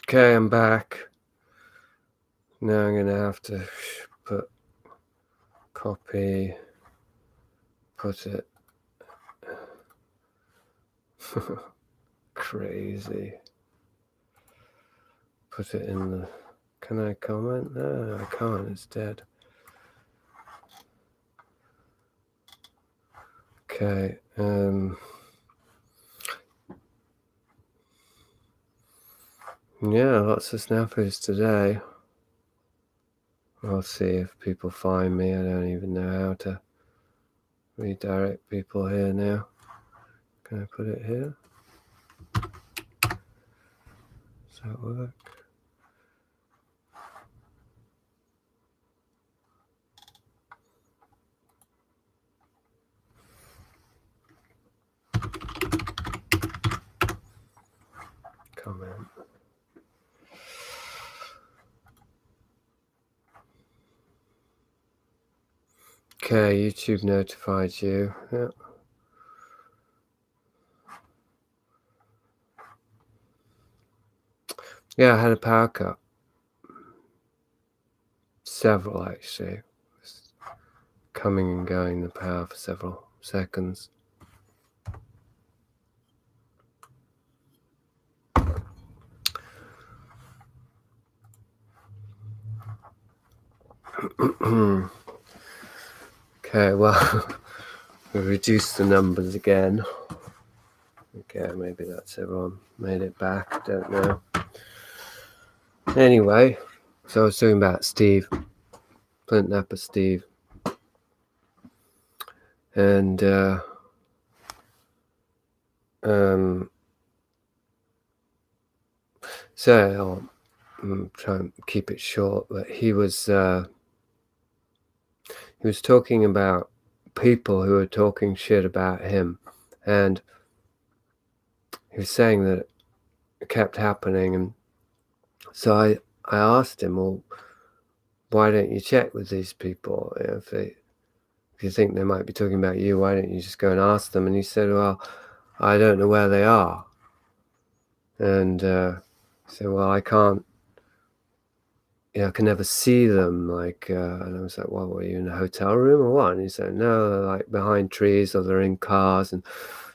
Okay, I'm back. Now I'm going to have to copy, put it. Crazy. Put it in the... Can I comment? No, I can't. It's dead. Okay. Yeah, lots of snappers today. I'll see if people find me. I don't even know how to redirect people here now. Can I put it here? Does that work? Comment. Okay, YouTube notified you. Yeah. Yeah, I had a power cut. Several, actually. Coming and going the power for several seconds. Okay, well, we reduced the numbers again. Okay, maybe that's everyone made it back. I don't know. Anyway, so I was talking about Steve, Flint Napper Steve, and so I'll try and keep it short. But he was talking about people who were talking shit about him, and he was saying that it kept happening. And so I asked him, well, why don't you check with these people? If you think they might be talking about you, why don't you just go and ask them? And he said, well, I don't know where they are. And I said, well, I can't, I can never see them. And I was like, well, were you in a hotel room or what? And he said, no, they're like behind trees or they're in cars. And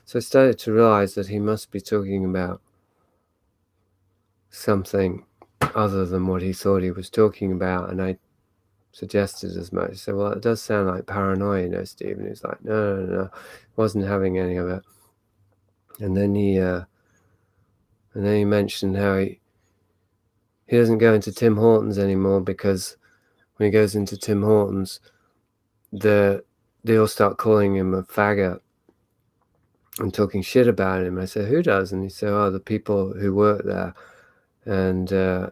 so I started to realize that he must be talking about something other than what he thought he was talking about. And I suggested as much. So, well, it does sound like paranoia, Steve. And he's like, no, wasn't having any of it. And then he mentioned how he doesn't go into Tim Hortons anymore because when he goes into Tim Hortons, they all start calling him a faggot and talking shit about him. I said, who does? And he said, oh, the people who work there. And I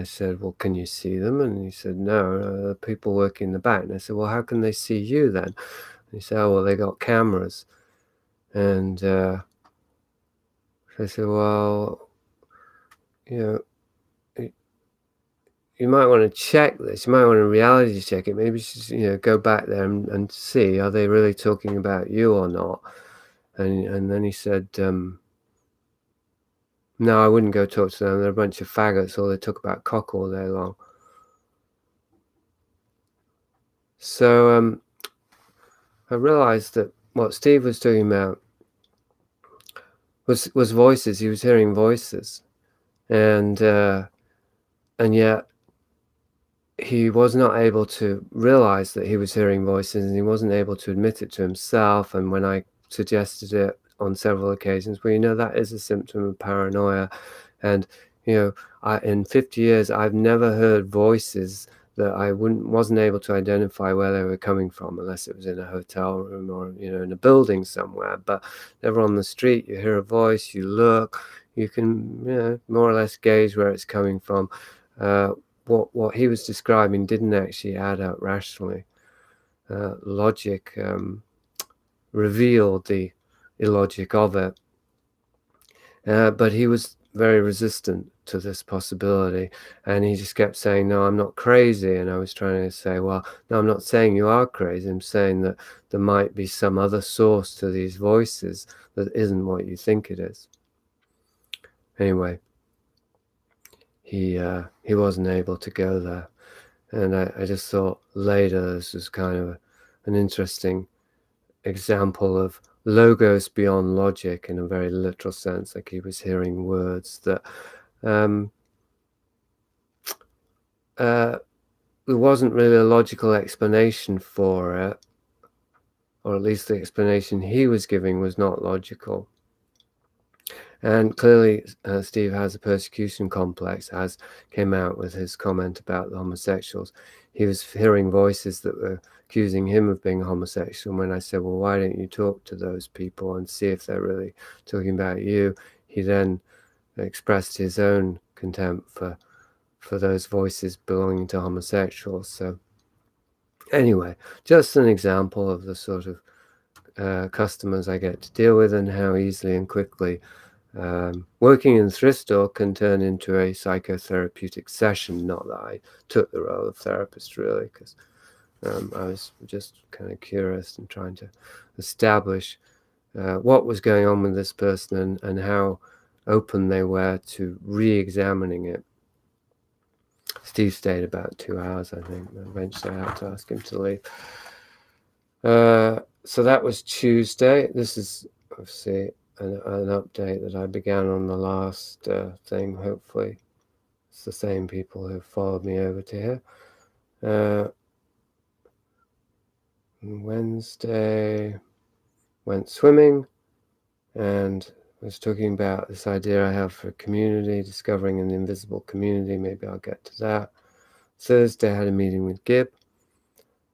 said, well, can you see them? And he said, no, the people working in the back. And I said, well, how can they see you then? And he said, oh, well, they got cameras. And so I said, well, you might want to check this. You might want to reality check it. Maybe you should, go back there and see, are they really talking about you or not? And then he said, no, I wouldn't go talk to them. They're a bunch of faggots. All they talk about cock all day long. So I realized that what Steve was talking about was voices. He was hearing voices, and yet he was not able to realize that he was hearing voices, and he wasn't able to admit it to himself. And when I suggested it on several occasions, well, that is a symptom of paranoia. And in 50 years, I've never heard voices that I wasn't able to identify where they were coming from, unless it was in a hotel room or in a building somewhere. But never on the street. You hear a voice, you look, you can more or less gauge where it's coming from. What he was describing didn't actually add up rationally. Logic revealed the illogic of it, but he was very resistant to this possibility, and he just kept saying, no, I'm not crazy. And I was trying to say, well, no, I'm not saying you are crazy. I'm saying that there might be some other source to these voices that isn't what you think it is. Anyway, he wasn't able to go there. And I just thought later this was kind of an interesting example of logos beyond logic in a very literal sense, like he was hearing words that there wasn't really a logical explanation for it, or at least the explanation he was giving was not logical. And clearly Steve has a persecution complex, as came out with his comment about the homosexuals. He was hearing voices that were accusing him of being homosexual. When I said, well, why don't you talk to those people and see if they're really talking about you, he then expressed his own contempt for those voices belonging to homosexuals. So anyway, just an example of the sort of customers I get to deal with, and how easily and quickly working in the thrift store can turn into a psychotherapeutic session. Not that I took the role of therapist, really, because I was just kind of curious and trying to establish what was going on with this person, and how open they were to re-examining it. Steve stayed about 2 hours, I think. Eventually I had to ask him to leave. So that was Tuesday. This is obviously an update that I began on the last thing. Hopefully it's the same people who followed me over to here. Wednesday went swimming, and was talking about this idea I have for community, discovering an invisible community. Maybe I'll get to that. Thursday I had a meeting with Gib,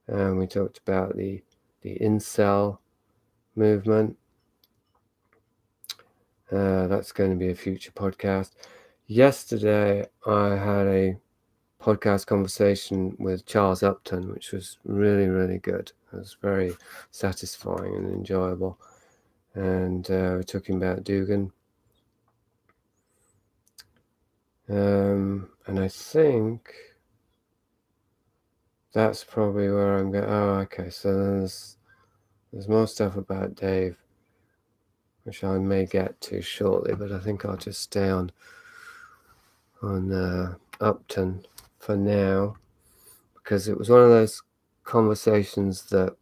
and we talked about the incel movement. That's going to be a future podcast. Yesterday I had a podcast conversation with Charles Upton, which was really, really good. It was very satisfying and enjoyable. And we're talking about Dugan. And I think that's probably where I'm going. Oh, okay. So there's more stuff about Dave, which I may get to shortly, but I think I'll just stay on Upton for now, because it was one of those conversations that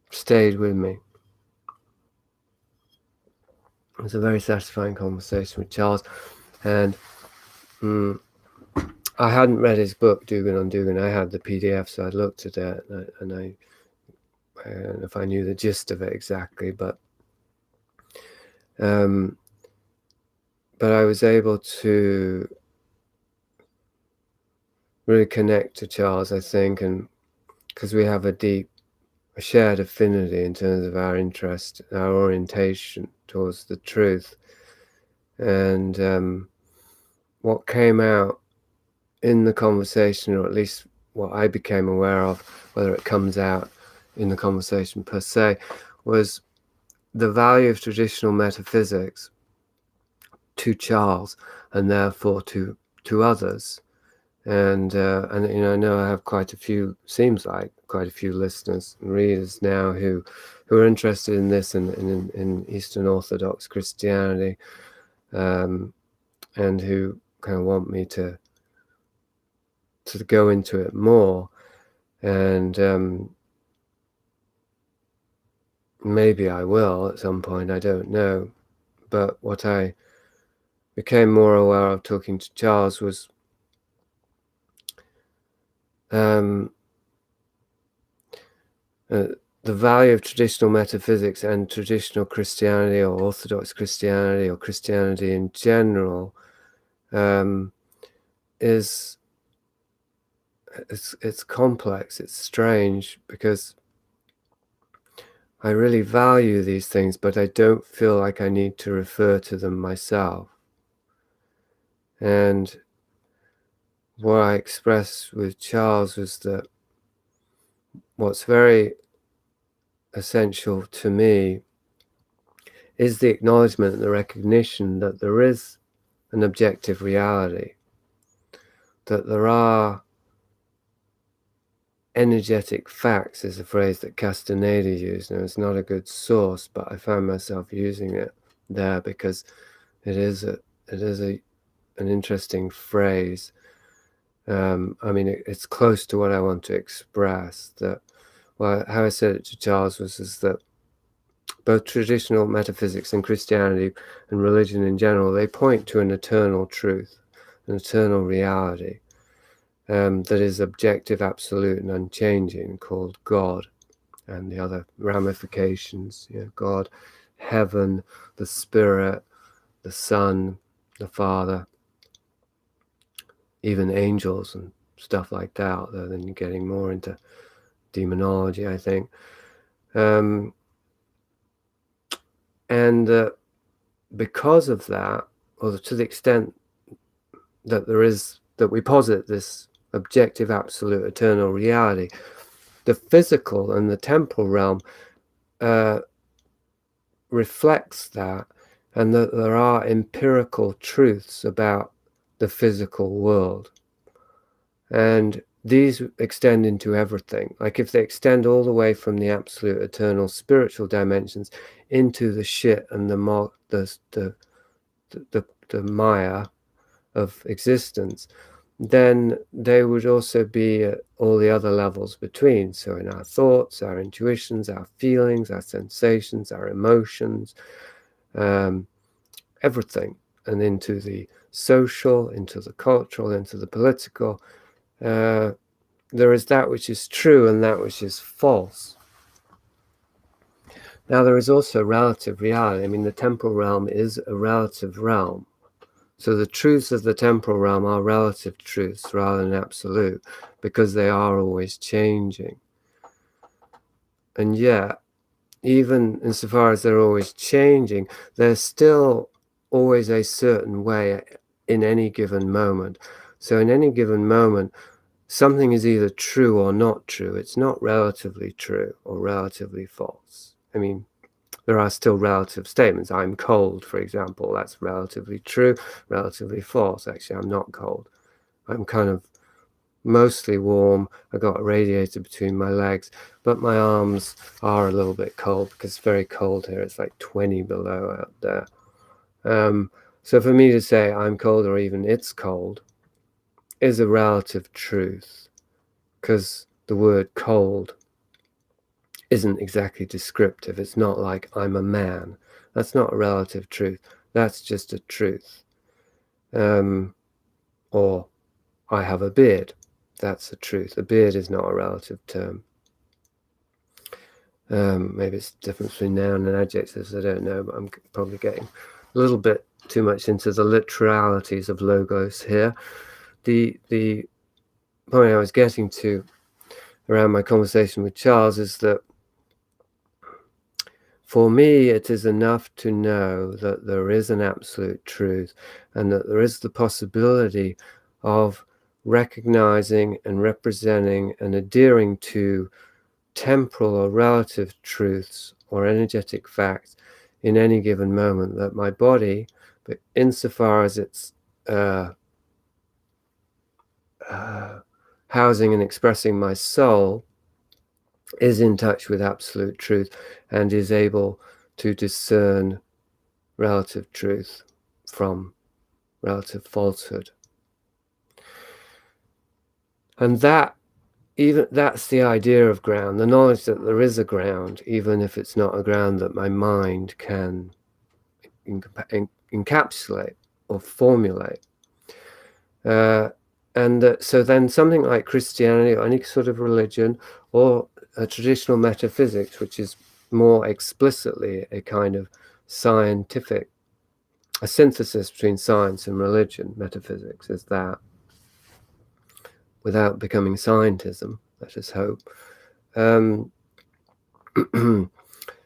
stayed with me. It was a very satisfying conversation with Charles, and I hadn't read his book, Dugan on Dugan. I had the PDF, so I looked at it, and I don't know if I knew the gist of it exactly, but I was able to really connect to Charles, I think, and because we have a shared affinity in terms of our interest, our orientation towards the truth. And what came out in the conversation, or at least what I became aware of, whether it comes out in the conversation per se, was the value of traditional metaphysics to Charles, and therefore to others. And I know I have seems like quite a few listeners and readers now who are interested in this, and in Eastern Orthodox Christianity, and who kind of want me to go into it more. And maybe I will at some point, I don't know. But what I became more aware of talking to Charles was the value of traditional metaphysics and traditional Christianity, or Orthodox Christianity, or Christianity in general, is it's complex, it's strange, because I really value these things, but I don't feel like I need to refer to them myself. And what I expressed with Charles was that what's very essential to me is the acknowledgement and the recognition that there is an objective reality, that there are energetic facts, is a phrase that Castaneda used. Now, it's not a good source, but I found myself using it there because it is an interesting phrase. I mean, it's close to what I want to express. That, well, how I said it to Charles is that both traditional metaphysics and Christianity and religion in general, they point to an eternal truth, an eternal reality that is objective, absolute, and unchanging, called God, and the other ramifications, God, heaven, the Spirit, the Son, the Father, even angels and stuff like that, although then you're getting more into demonology, I think. And because of that, or to the extent that we posit this objective, absolute, eternal reality, the physical and the temporal realm reflects that, and that there are empirical truths about the physical world. And these extend into everything. Like if they extend all the way from the absolute, eternal, spiritual dimensions into the shit and the Maya of existence, then they would also be at all the other levels between. So in our thoughts, our intuitions, our feelings, our sensations, our emotions, everything, and into the social, into the cultural, into the political. There is that which is true and that which is false. Now, there is also relative reality. I mean, the temporal realm is a relative realm. So the truths of the temporal realm are relative truths rather than absolute, because they are always changing. And yet, even insofar as they're always changing, there's still always a certain way in any given moment. So in any given moment, something is either true or not true. It's not relatively true or relatively false. I mean, there are still relative statements. I'm cold, for example. That's relatively true, relatively false. Actually, I'm not cold. I'm kind of mostly warm. I got a radiator between my legs, but my arms are a little bit cold because it's very cold here. It's like 20 below out there. So for me to say I'm cold or even it's cold is a relative truth, because the word cold isn't exactly descriptive. It's not like I'm a man. That's not a relative truth. That's just a truth. Or I have a beard. That's a truth. A beard is not a relative term. Maybe it's the difference between noun and adjectives. I don't know, but I'm probably getting a little bit too much into the literalities of logos here. The point I was getting to around my conversation with Charles is that for me, it is enough to know that there is an absolute truth and that there is the possibility of recognizing and representing and adhering to temporal or relative truths or energetic facts in any given moment, that my body, but insofar as it's housing and expressing my soul, is in touch with absolute truth and is able to discern relative truth from relative falsehood. And that's the idea of ground, the knowledge that there is a ground, even if it's not a ground that my mind can encapsulate or formulate. So then something like Christianity or any sort of religion or a traditional metaphysics, which is more explicitly a kind of scientific, a synthesis between science and religion, metaphysics is that, without becoming scientism, let us hope.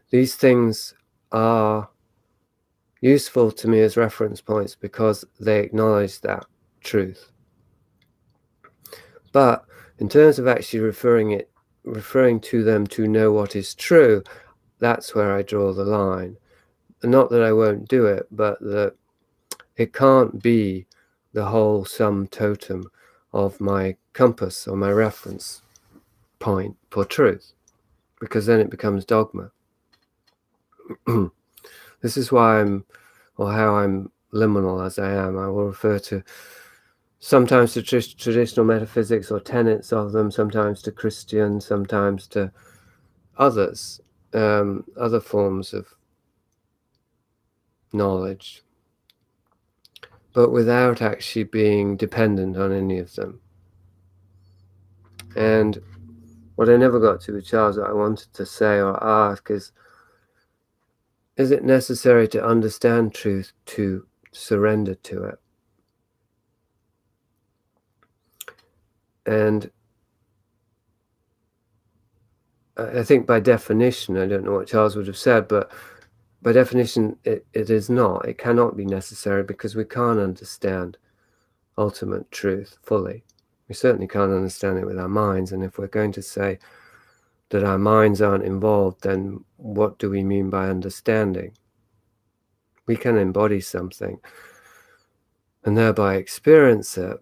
These things are useful to me as reference points because they acknowledge that truth. But in terms of actually referring to them to know what is true, that's where I draw the line. Not that I won't do it, but that it can't be the whole sum totem of my compass or my reference point for truth, because then it becomes dogma. This is why how I'm liminal as I am. I will refer to sometimes to traditional metaphysics or tenets of them, sometimes to Christian, sometimes to others, other forms of knowledge, but without actually being dependent on any of them. And what I never got to with Charles, what I wanted to say or ask is it necessary to understand truth to surrender to it? And I think by definition, I don't know what Charles would have said, but by definition, it is not. It cannot be necessary because we can't understand ultimate truth fully. We certainly can't understand it with our minds. And if we're going to say that our minds aren't involved, then what do we mean by understanding? We can embody something and thereby experience it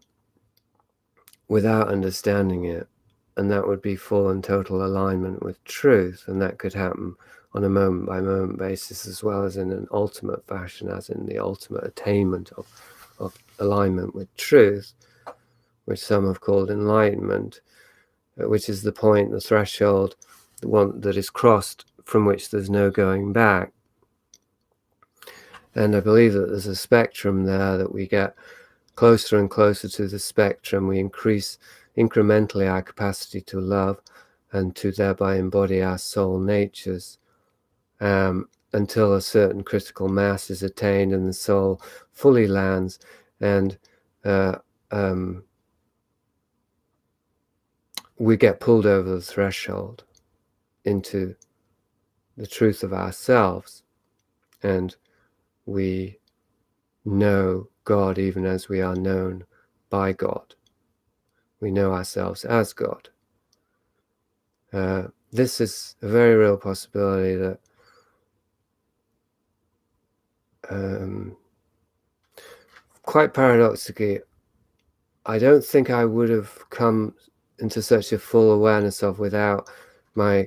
without understanding it. And that would be full and total alignment with truth. And that could happen on a moment-by-moment basis as well as in an ultimate fashion, as in the ultimate attainment of alignment with truth, which some have called enlightenment, which is the point, the threshold, the one that is crossed from which there's no going back. And I believe that there's a spectrum there, that we get closer and closer to the spectrum. We increase incrementally our capacity to love and to thereby embody our soul natures, until a certain critical mass is attained and the soul fully lands, and we get pulled over the threshold into the truth of ourselves, and we know God even as we are known by God. We know ourselves as God. This is a very real possibility that quite paradoxically, I don't think I would have come into such a full awareness of without my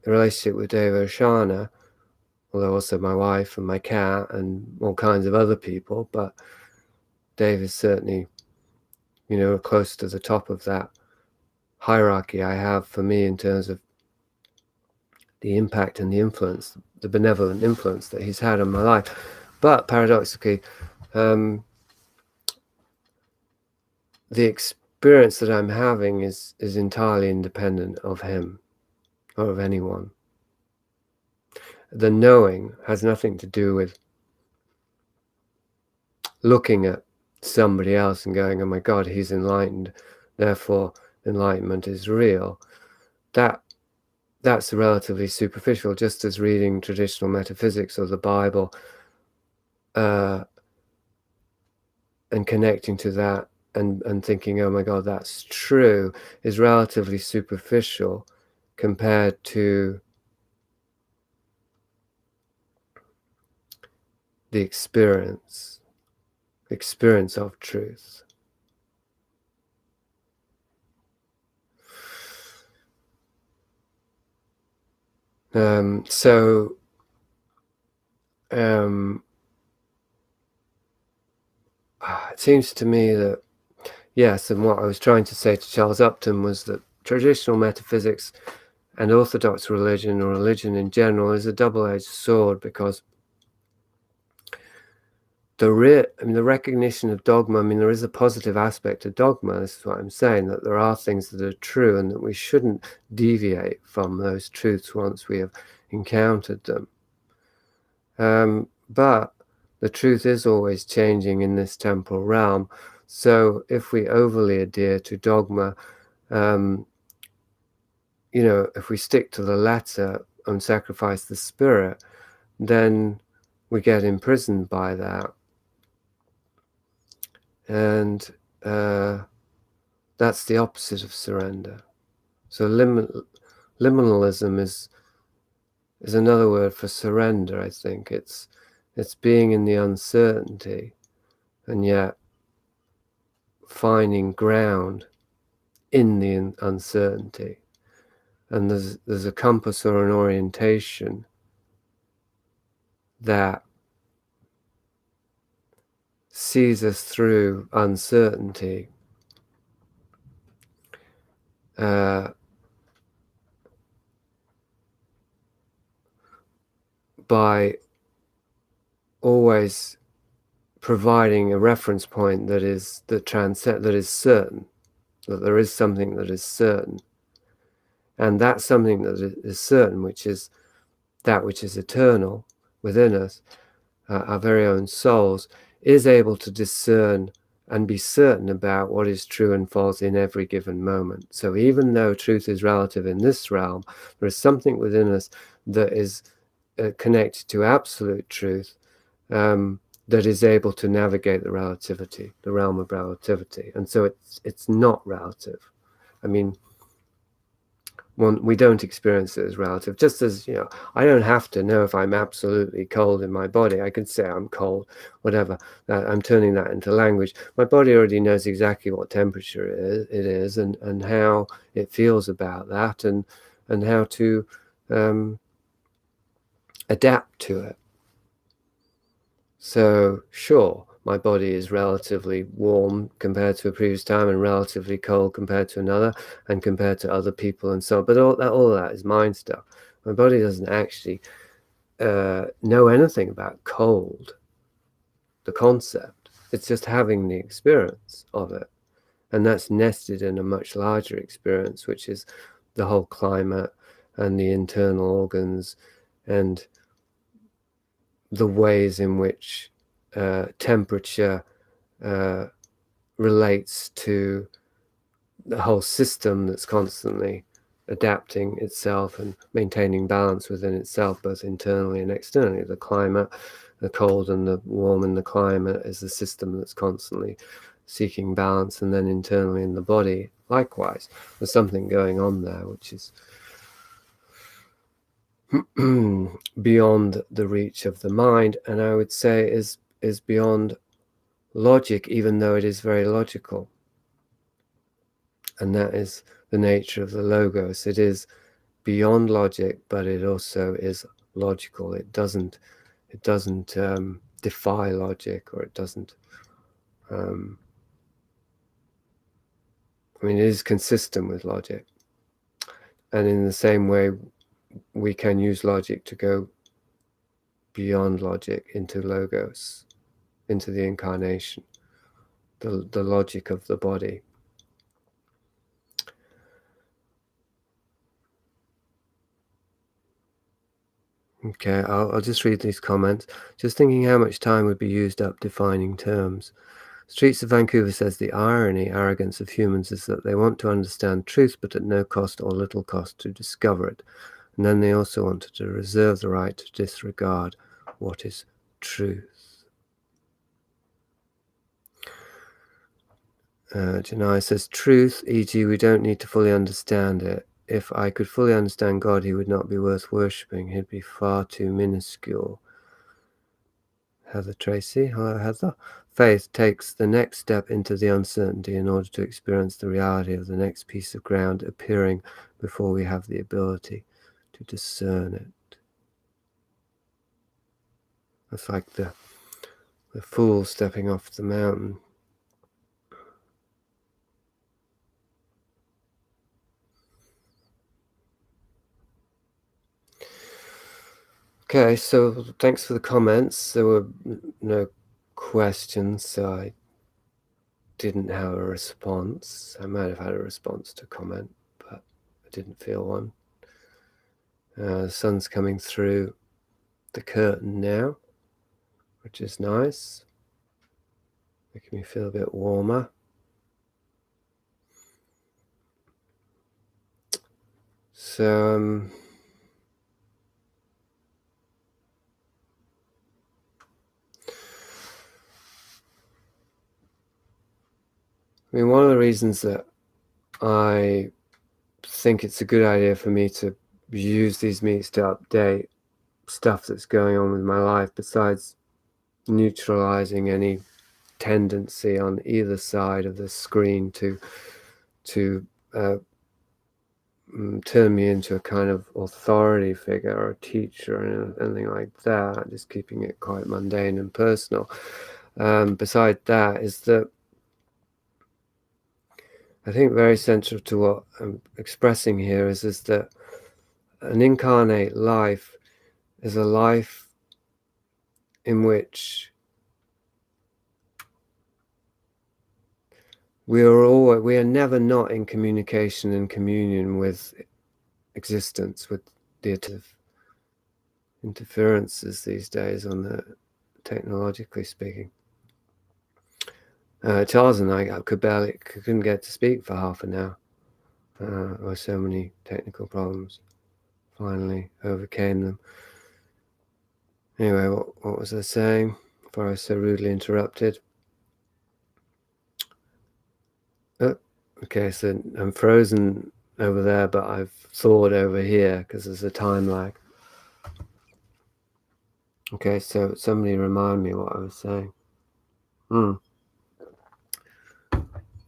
relationship with Dave Oshana, although also my wife and my cat and all kinds of other people. But Dave is certainly, close to the top of that hierarchy I have for me in terms of the impact and the influence, the benevolent influence that he's had on my life. But paradoxically, the experience that I'm having is entirely independent of him or of anyone. The knowing has nothing to do with looking at somebody else and going, oh my God, he's enlightened, therefore enlightenment is real. That's relatively superficial, just as reading traditional metaphysics or the Bible and connecting to that and thinking, oh my God, that's true, is relatively superficial compared to the experience of truth. It seems to me that, yes, and what I was trying to say to Charles Upton was that traditional metaphysics and orthodox religion, or religion in general, is a double-edged sword, because the recognition of dogma, there is a positive aspect of dogma. This is what I'm saying, that there are things that are true and that we shouldn't deviate from those truths once we have encountered them. But the truth is always changing in this temporal realm. So if we overly adhere to dogma, if we stick to the letter and sacrifice the spirit, then we get imprisoned by that. And that's the opposite of surrender. So liminalism is another word for surrender, I think. It's being in the uncertainty and yet finding ground in the uncertainty. And there's a compass or an orientation that sees us through uncertainty by always providing a reference point that is certain, that there is something that is certain, and that something that is certain, which is that which is eternal within us, our very own souls, is able to discern and be certain about what is true and false in every given moment. So even though truth is relative in this realm, there is something within us that is connected to absolute truth, that is able to navigate the realm of relativity. And so it's not relative. I mean, we don't experience it as relative, just as, I don't have to know if I'm absolutely cold in my body. I can say I'm cold, whatever. I'm turning that into language. My body already knows exactly what temperature it is and how it feels about that, and how to adapt to it. So sure, my body is relatively warm compared to a previous time and relatively cold compared to another and compared to other people and so on. But all of that is mind stuff. My body doesn't actually know anything about cold, the concept. It's just having the experience of it. And that's nested in a much larger experience, which is the whole climate and the internal organs and the ways in which temperature relates to the whole system that's constantly adapting itself and maintaining balance within itself, both internally and externally. The climate, the cold and the warm in the climate, is the system that's constantly seeking balance, and then internally in the body, likewise, there's something going on there which is beyond the reach of the mind, and I would say is beyond logic, even though it is very logical. And that is the nature of the logos. It is beyond logic, but it also is logical. It doesn't defy logic, or it doesn't it is consistent with logic. And in the same way, we can use logic to go beyond logic into logos, into the incarnation, the logic of the body. Okay, I'll just read these comments. Just thinking how much time would be used up defining terms. Streets of Vancouver says the arrogance of humans is that they want to understand truth, but at no cost or little cost to discover it. And then they also wanted to reserve the right to disregard what is truth. Janai says, truth, e.g., we don't need to fully understand it. If I could fully understand God, he would not be worth worshipping. He'd be far too minuscule. Heather Tracy, hello Heather. Faith takes the next step into the uncertainty in order to experience the reality of the next piece of ground appearing before we have the ability to discern it. It's like the fool stepping off the mountain. Okay, so thanks for the comments. There were no questions, so I didn't have a response. I might have had a response to comment, but I didn't feel one. The sun's coming through the curtain now, which is nice, making me feel a bit warmer. So one of the reasons that I think it's a good idea for me to use these meets to update stuff that's going on with my life, besides neutralizing any tendency on either side of the screen to turn me into a kind of authority figure or a teacher or anything like that, just keeping it quite mundane and personal. beside that is that I think very central to what I'm expressing here is that an incarnate life is a life in which we are never not in communication and communion with existence, with the interferences these days on the technologically speaking. Charles and I couldn't get to speak for half an hour. There were so many technical problems. Finally overcame them. Anyway, what was I saying before I was so rudely interrupted? Oh, okay, so I'm frozen over there, but I've thawed over here because there's a time lag. Okay, so somebody remind me what I was saying.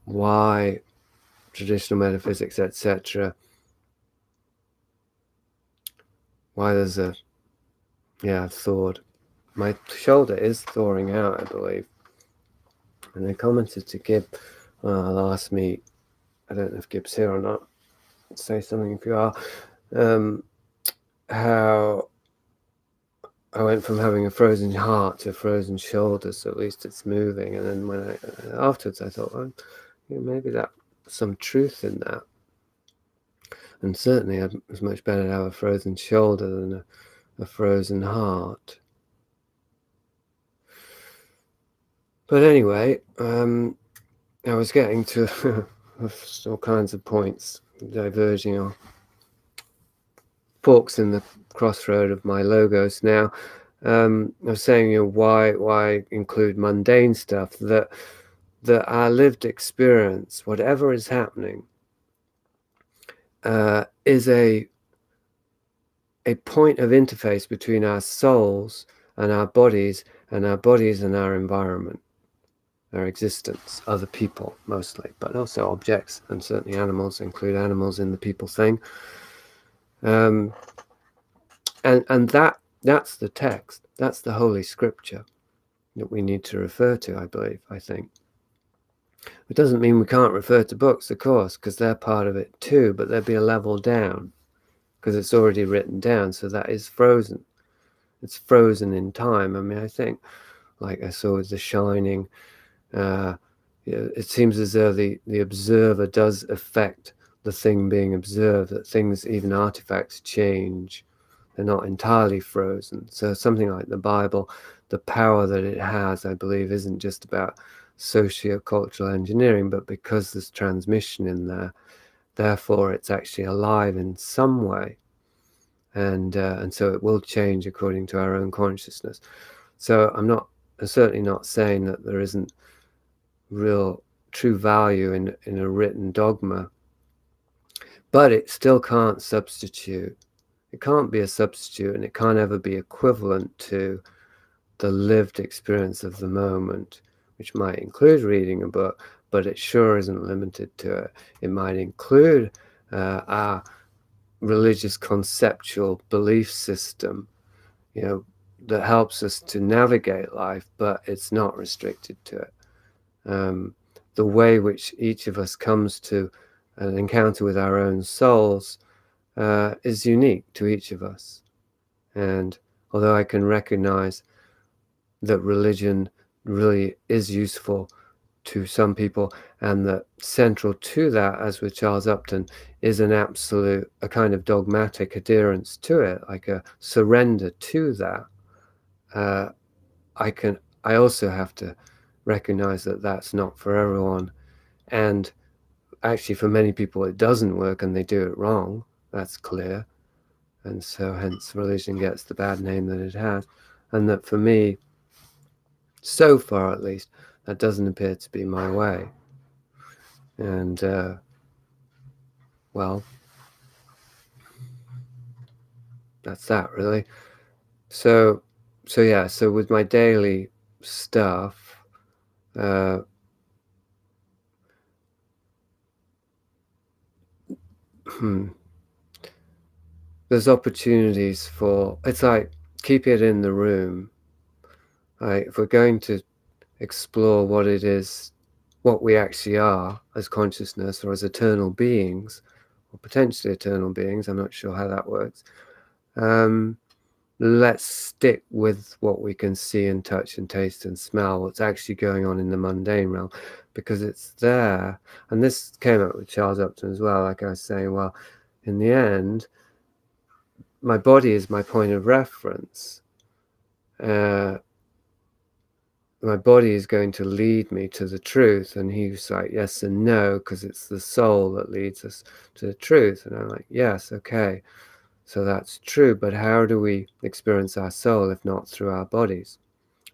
Why traditional metaphysics, etc. Why there's a I've thawed. My shoulder is thawing out, I believe. And they commented to Gib last meet. I don't know if Gib's here or not. Say something if you are. How I went from having a frozen heart to frozen shoulders, so at least it's moving. And then afterwards I thought, well, maybe there's some truth in that. And certainly it's much better to have a frozen shoulder than a frozen heart. But anyway, I was getting to all kinds of points, diverging on forks in the crossroad of my logos. Now, I was saying, why include mundane stuff? That our lived experience, whatever is happening, is a point of interface between our souls and our bodies and our environment, our existence, other people mostly, but also objects, and certainly animals, include animals in the people thing. And that's the text, that's the Holy Scripture that we need to refer to, I think. It doesn't mean we can't refer to books, of course, because they're part of it too, but there'd be a level down, because it's already written down, so that is frozen. It's frozen in time. I mean, I think, like I saw with The Shining, it seems as though the observer does affect the thing being observed, that things, even artifacts, change. They're not entirely frozen. So something like the Bible, the power that it has, I believe, isn't just about socio-cultural engineering, but because there's transmission in there, therefore it's actually alive in some way. And so it will change according to our own consciousness. So I'm certainly not saying that there isn't real true value in a written dogma, but it still can't substitute. It can't be a substitute, and it can't ever be equivalent to the lived experience of the moment, which might include reading a book, but it sure isn't limited to it. It might include our religious conceptual belief system, that helps us to navigate life, but it's not restricted to it. The way which each of us comes to an encounter with our own souls is unique to each of us. And although I can recognize that religion really is useful to some people, and that central to that, as with Charles Upton, is a kind of dogmatic adherence to it, like a surrender to that, I also have to recognize that that's not for everyone. And actually, for many people, it doesn't work and they do it wrong. That's clear. And so hence religion gets the bad name that it has. And that for me, so far at least, that doesn't appear to be my way. And, well, that's that really. So with my daily stuff, there's opportunities for, it's like keep it in the room. If we're going to explore what it is, what we actually are as consciousness or as eternal beings, or potentially eternal beings. I'm not sure how that works. Let's stick with what we can see and touch and taste and smell, what's actually going on in the mundane realm, because it's there. And this came up with Charles Upton as well. Like I was saying, well, in the end, my body is my point of reference. My body is going to lead me to the truth. And he was like, yes and no, because it's the soul that leads us to the truth. And I'm like, yes, okay. So that's true, but how do we experience our soul if not through our bodies?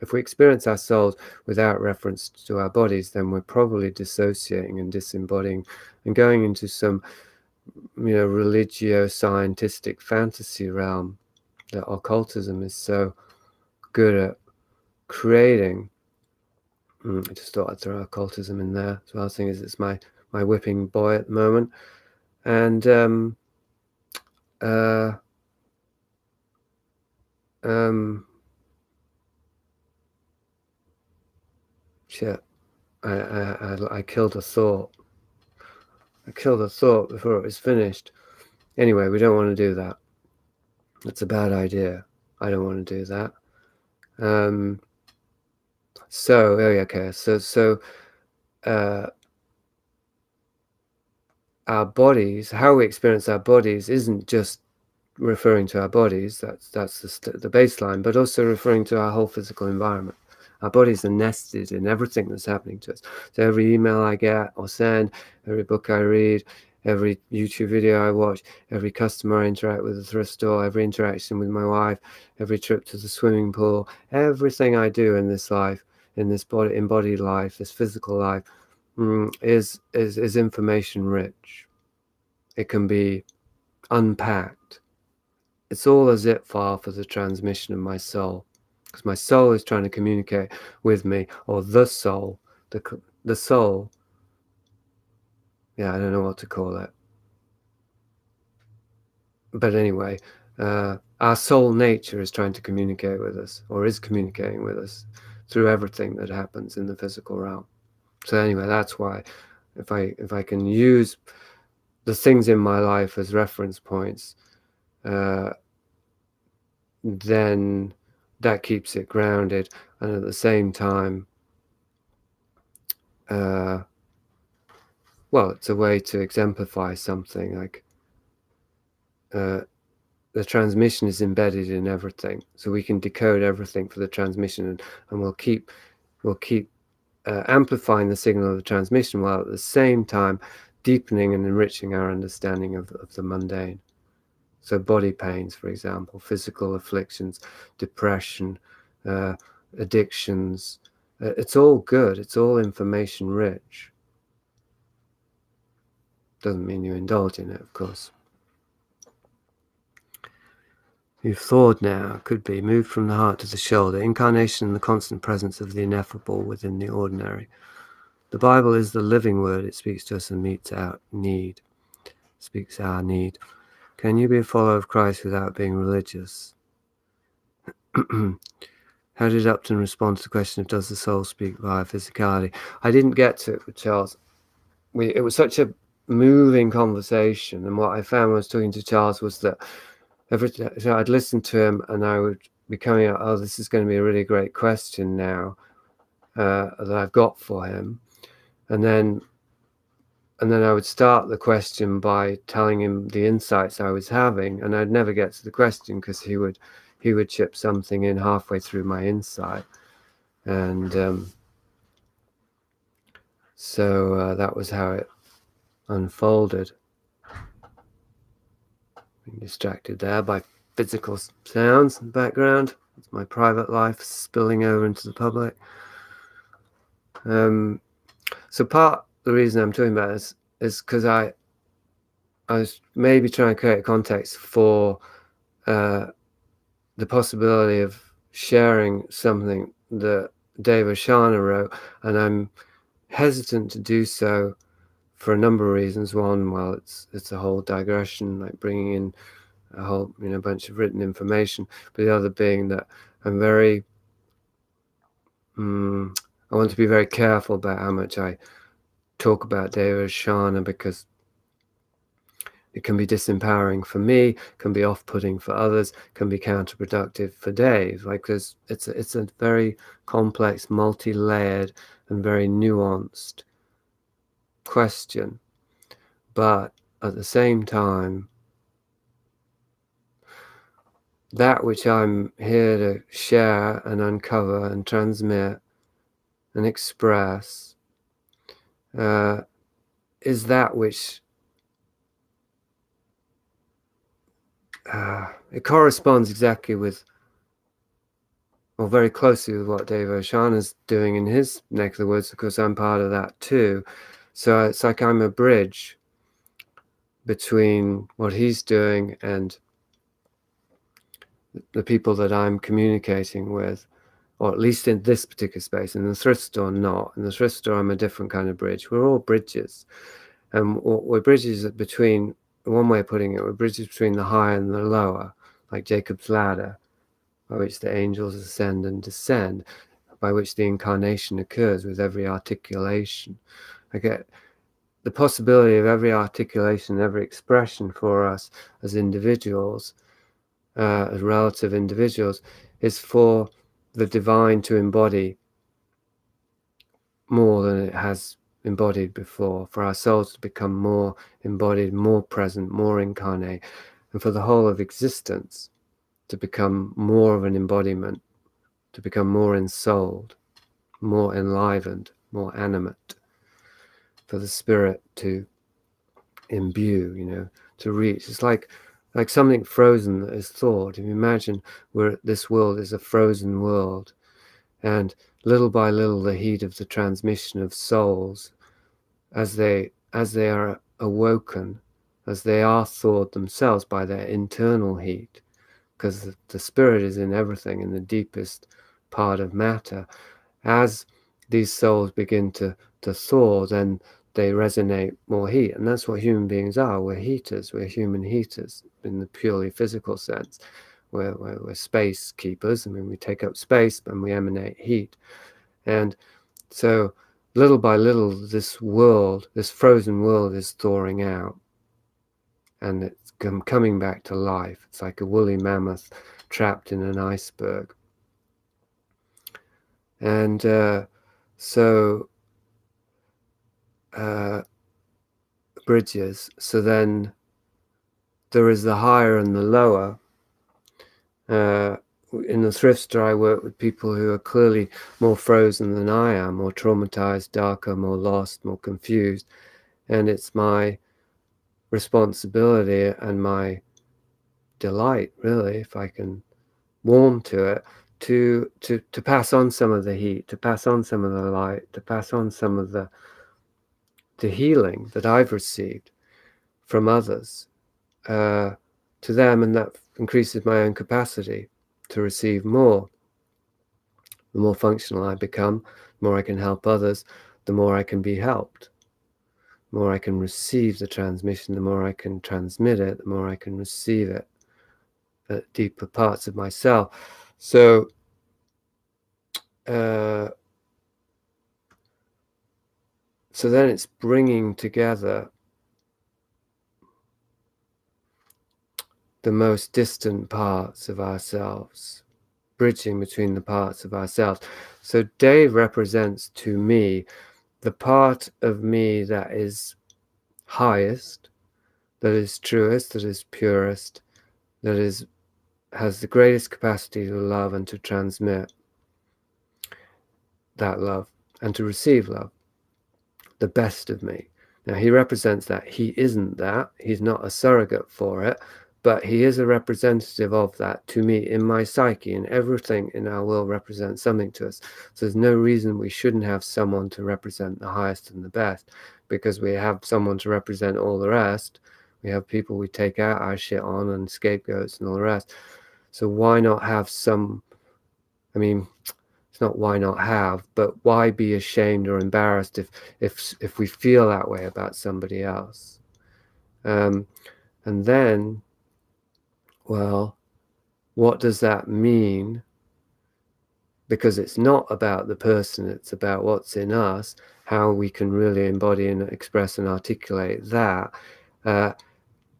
If we experience our souls without reference to our bodies, then we're probably dissociating and disembodying and going into some, religio-scientistic fantasy realm that occultism is so good at creating. I just thought I'd throw occultism in there as well, seeing as it's my whipping boy at the moment. And shit, I killed a thought. I killed a thought before it was finished. Anyway, we don't want to do that. That's a bad idea. I don't want to do that. Our bodies, how we experience our bodies, isn't just referring to our bodies. That's the baseline, but also referring to our whole physical environment. Our bodies are nested in everything that's happening to us. So every email I get or send, every book I read, every YouTube video I watch, every customer I interact with at the thrift store, every interaction with my wife, every trip to the swimming pool, everything I do in this life, in this embodied life, this physical life, is information rich. It can be unpacked. It's all a zip file for the transmission of my soul, because my soul is trying to communicate with me, or the soul, the soul. Yeah, I don't know what to call it. But anyway, our soul nature is trying to communicate with us, or is communicating with us through everything that happens in the physical realm. So anyway, that's why if I can use the things in my life as reference points, then that keeps it grounded, and at the same time, well, it's a way to exemplify something. Like the transmission is embedded in everything, so we can decode everything for the transmission, and we'll keep amplifying the signal of the transmission, while at the same time deepening and enriching our understanding of the mundane. So body pains, for example, physical afflictions, depression, addictions, it's all good. It's all information rich. Doesn't mean you indulge in it, of course. You've thawed now, could be, moved from the heart to the shoulder, incarnation and the constant presence of the ineffable within the ordinary. The Bible is the living word. It speaks to us and meets our need, speaks our need. Can you be a follower of Christ without being religious? How did Upton respond to the question of does the soul speak via physicality? I didn't get to it with Charles. It was such a moving conversation, and what I found when I was talking to Charles was that so I'd listen to him and I would be coming out, oh, this is going to be a really great question now that I've got for him, and then I would start the question by telling him the insights I was having, and I'd never get to the question because he would chip something in halfway through my insight, and so that was how it unfolded. Being distracted there by physical sounds in the background. It's my private life spilling over into the public. So part of the reason I'm talking about this is because I was maybe trying to create a context for the possibility of sharing something that Dave Oshana wrote, and I'm hesitant to do so for a number of reasons. One, well, it's a whole digression, like bringing in a whole bunch of written information, but the other being that I'm very I want to be very careful about how much I talk about Dave Oshana, because it can be disempowering for me, can be off-putting for others, can be counterproductive for Dave. Like it's a very complex, multi-layered, and very nuanced question. But at the same time, that which I'm here to share and uncover and transmit and express is that which it corresponds exactly with, or very closely with, what Dave Oshana is doing in his neck of the woods, because I'm part of that too. So it's like I'm a bridge between what he's doing and the people that I'm communicating with, or at least in this particular space. In the thrift store, not. In the thrift store, I'm a different kind of bridge. We're all bridges. And we're bridges between, one way of putting it, we're bridges between the higher and the lower, like Jacob's ladder, by which the angels ascend and descend, by which the incarnation occurs with every articulation. I get the possibility of every articulation, every expression for us as individuals, as relative individuals, is for the divine to embody more than it has embodied before, for our souls to become more embodied, more present, more incarnate, and for the whole of existence to become more of an embodiment, to become more ensouled, more enlivened, more animate, for the spirit to imbue, to reach. It's like something frozen that is thought. If you imagine this world is a frozen world, and little by little the heat of the transmission of souls, as they are awoken, as they are thawed themselves by their internal heat, because the spirit is in everything, in the deepest part of matter. As these souls begin to thaw, then they resonate more heat. And that's what human beings are. We're heaters. We're human heaters in the purely physical sense. We're space keepers. I mean, we take up space and we emanate heat. And so little by little, this world, this frozen world, is thawing out. And it's coming back to life. It's like a woolly mammoth trapped in an iceberg. And bridges. So then there is the higher and the lower. In the thrift store, I work with people who are clearly more frozen than I am, more traumatized, darker, more lost, more confused. And it's my responsibility and my delight, really, if I can warm to it, to pass on some of the heat, to pass on some of the light, to pass on some of the healing that I've received from others to them, and that increases my own capacity to receive more. The more functional I become, the more I can help others, the more I can be helped. The more I can receive the transmission, the more I can transmit it, the more I can receive it at deeper parts of myself. So so then it's bringing together the most distant parts of ourselves, bridging between the parts of ourselves. So Dave represents to me the part of me that is highest, that is truest, that is purest, that has the greatest capacity to love and to transmit that love and to receive love, the best of me. Now he represents that. He isn't that. He's not a surrogate for it, but he is a representative of that to me in my psyche, and everything in our world represents something to us. So there's no reason we shouldn't have someone to represent the highest and the best, because we have someone to represent all the rest. We have people we take out our shit on, and scapegoats and all the rest. So why not have some, I mean, it's not why not have, but why be ashamed or embarrassed if we feel that way about somebody else? And then, well, what does that mean because it's not about the person, it's about what's in us, how we can really embody and express and articulate that.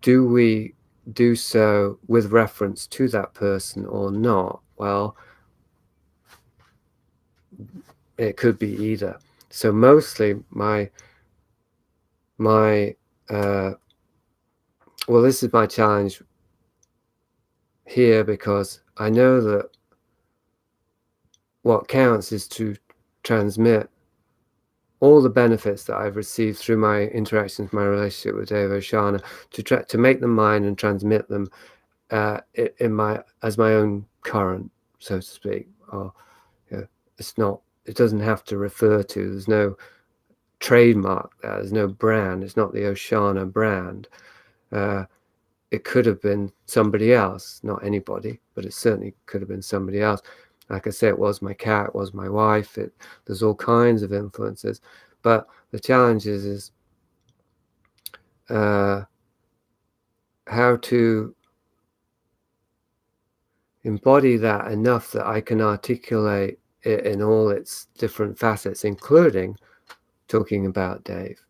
Do we do so with reference to that person or not? Well, it could be either. So mostly well, this is my challenge here, because I know that what counts is to transmit all the benefits that I've received through my interactions, my relationship with Dave Oshana, to make them mine and transmit them as my own current, so to speak. Or it doesn't have to refer to. There's no trademark there. There's no brand. It's not the Oshana brand. It could have been somebody else, not anybody, but it certainly could have been somebody else. Like I say, it was my cat, it was my wife. There's all kinds of influences. But the challenge is how to embody that enough that I can articulate it in all its different facets, including talking about Dave,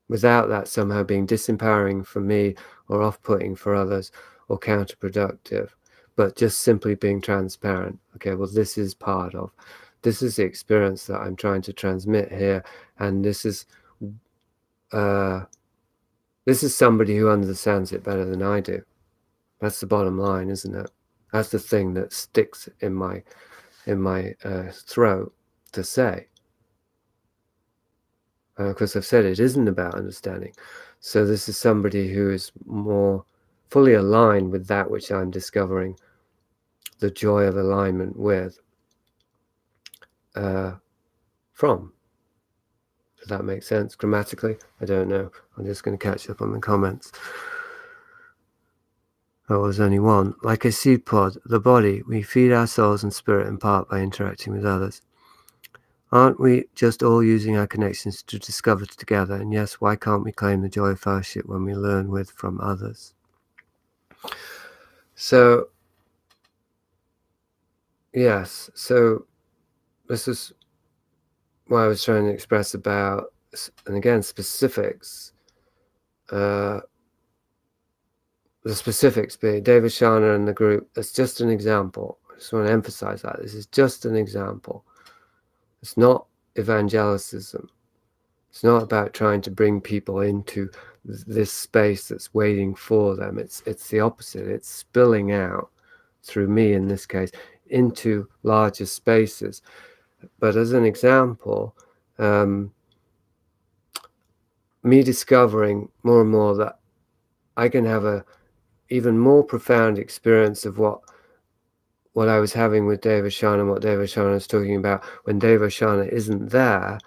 without that somehow being disempowering for me or off-putting for others or counterproductive, but just simply being transparent. Okay, well, this is the experience that I'm trying to transmit here, and this is somebody who understands it better than I do. That's the bottom line, isn't it? That's the thing that sticks in my throat to say. Because I've said it isn't about understanding. So this is somebody who is more fully aligned with that which I'm discovering the joy of alignment with from. Does that make sense grammatically? I don't know. I'm just going to catch up on the comments. Oh, there's only one. Like a seed pod, the body, we feed our souls and spirit in part by interacting with others. Aren't we just all using our connections to discover together? And yes, why can't we claim the joy of fellowship when we learn with from others? So, yes, so this is what I was trying to express about, and again, specifics. The specifics being Dave Oshana and the group, that's just an example. I just want to emphasize that. This is just an example. It's not evangelicism. It's not about trying to bring people into this space that's waiting for them. It's the opposite. It's spilling out through me, in this case, into larger spaces. But as an example, me discovering more and more that I can have a even more profound experience of what I was having with Dave Oshana and what Dave Oshana is talking about when Dave Oshana isn't there,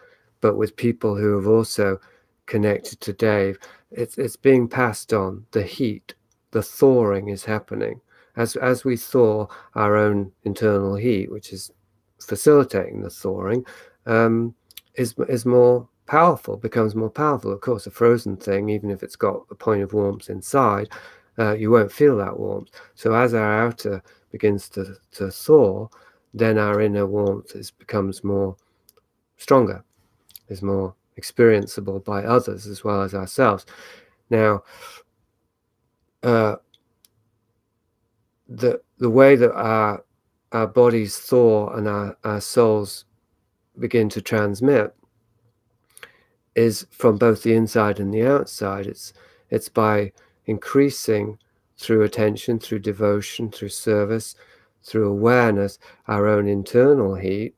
but with people who have also connected to Dave. It's being passed on. The heat, the thawing is happening. As we thaw our own internal heat, which is facilitating the thawing, is more powerful, becomes more powerful. Of course, a frozen thing, even if it's got a point of warmth inside, you won't feel that warmth. So as our outer begins to thaw, then our inner warmth becomes more stronger, is more experienceable by others as well as ourselves. Now, the way that our bodies thaw and our souls begin to transmit is from both the inside and the outside. It's by increasing through attention, through devotion, through service, through awareness, our own internal heat.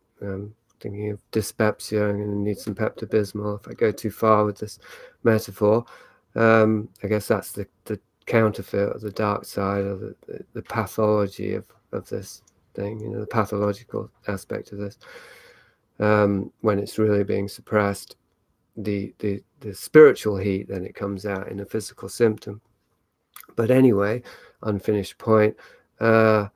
Thinking of dyspepsia, I'm going to need some Pepto-Bismol if I go too far with this metaphor. I guess that's the counterfeit of the dark side, or the pathology of this thing, the pathological aspect of this, when it's really being suppressed. The spiritual heat, then it comes out in a physical symptom. But anyway, unfinished point. As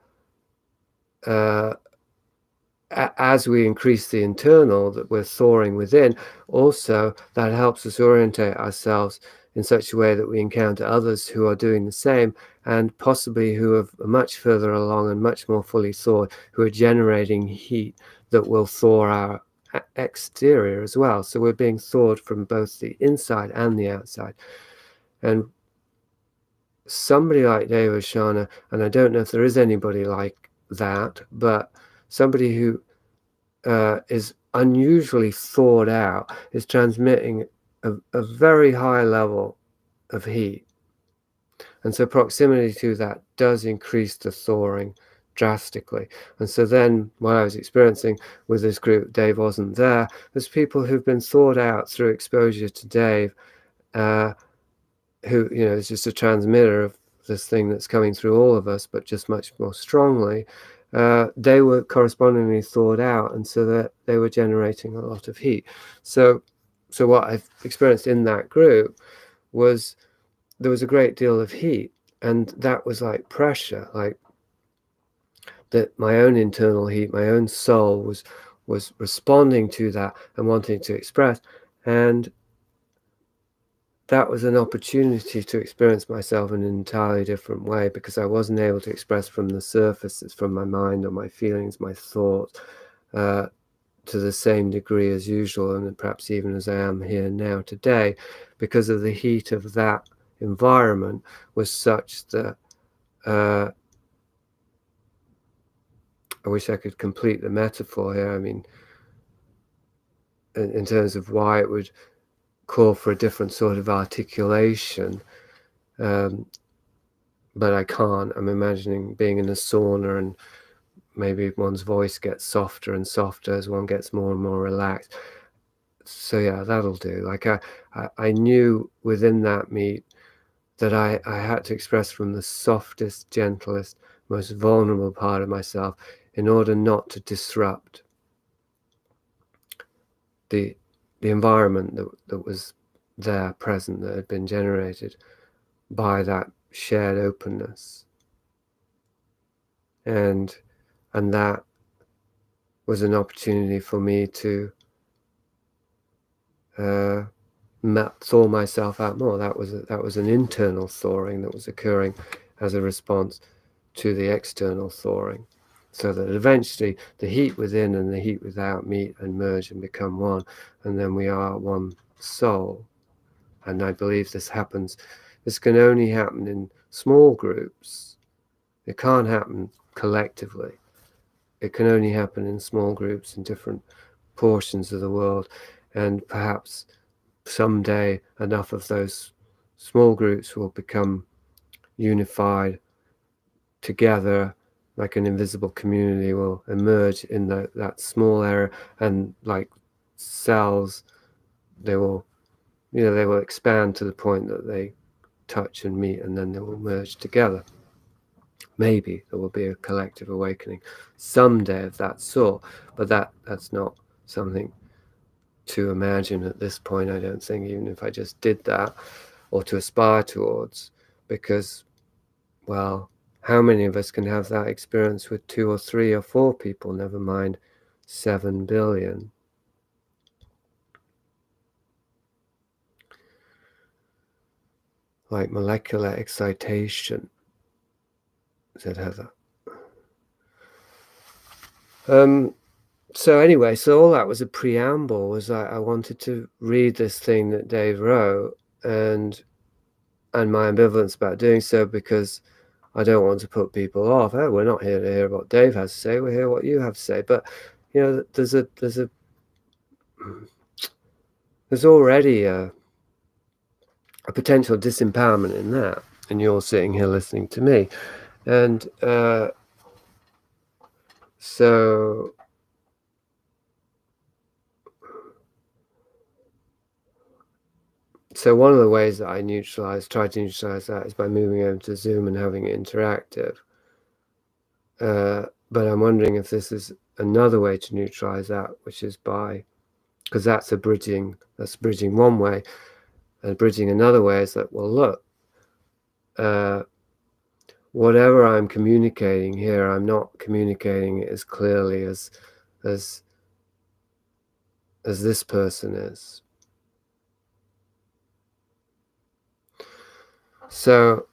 we increase the internal, that we're thawing within, also that helps us orientate ourselves in such a way that we encounter others who are doing the same, and possibly who are much further along and much more fully thawed, who are generating heat that will thaw our exterior as well. So we're being thawed from both the inside and the outside. And somebody like Dave Oshana, and I don't know if there is anybody like that, but somebody who is unusually thawed out, is transmitting a very high level of heat. And so proximity to that does increase the thawing drastically. And so then what I was experiencing with this group, Dave wasn't there, there's people who've been thawed out through exposure to Dave, who, you know, is just a transmitter of this thing that's coming through all of us, but just much more strongly. They were correspondingly thawed out, and so that they were generating a lot of heat. So what I've experienced in that group was there was a great deal of heat, and that was like pressure, like that my own internal heat, my own soul was responding to that and wanting to express. And that was an opportunity to experience myself in an entirely different way, because I wasn't able to express from the surface, it's from my mind or my feelings, my thoughts, to the same degree as usual, and perhaps even as I am here now today, because of the heat of that environment was such that I wish I could complete the metaphor here. I mean, in terms of why it would call for a different sort of articulation, but I can't. I'm imagining being in a sauna, and maybe one's voice gets softer and softer as one gets more and more relaxed. So yeah, that'll do. Like I knew within that meet that I had to express from the softest, gentlest, most vulnerable part of myself in order not to disrupt the environment that was there, present, that had been generated by that shared openness. And that was an opportunity for me to thaw myself out more. That was an internal thawing that was occurring as a response to the external thawing, so that eventually the heat within and the heat without meet and merge and become one, and then we are one soul. And I believe this can only happen in small groups. It can't happen collectively. It can only happen in small groups in different portions of the world, and perhaps someday enough of those small groups will become unified together, like an invisible community will emerge in that small area, and like cells, they will expand to the point that they touch and meet, and then they will merge together. Maybe there will be a collective awakening someday of that sort, but that's not something to imagine at this point, I don't think, even if I just did that, or to aspire towards, because, well, how many of us can have that experience with 2 or 3 or 4 people, never mind 7 billion? Like molecular excitation, said Heather. So anyway, so all that was a preamble. Was I wanted to read this thing that Dave wrote, and my ambivalence about doing so, because I don't want to put people off. Oh, we're not here to hear what Dave has to say. We're here what you have to say. But you know, there's already a potential disempowerment in that, and you're sitting here listening to me, and so one of the ways that I try to neutralize that, is by moving over to Zoom and having it interactive. But I'm wondering if this is another way to neutralize that, which is because that's bridging one way, and bridging another way is that, well, look, whatever I'm communicating here, I'm not communicating it as clearly as this person is. So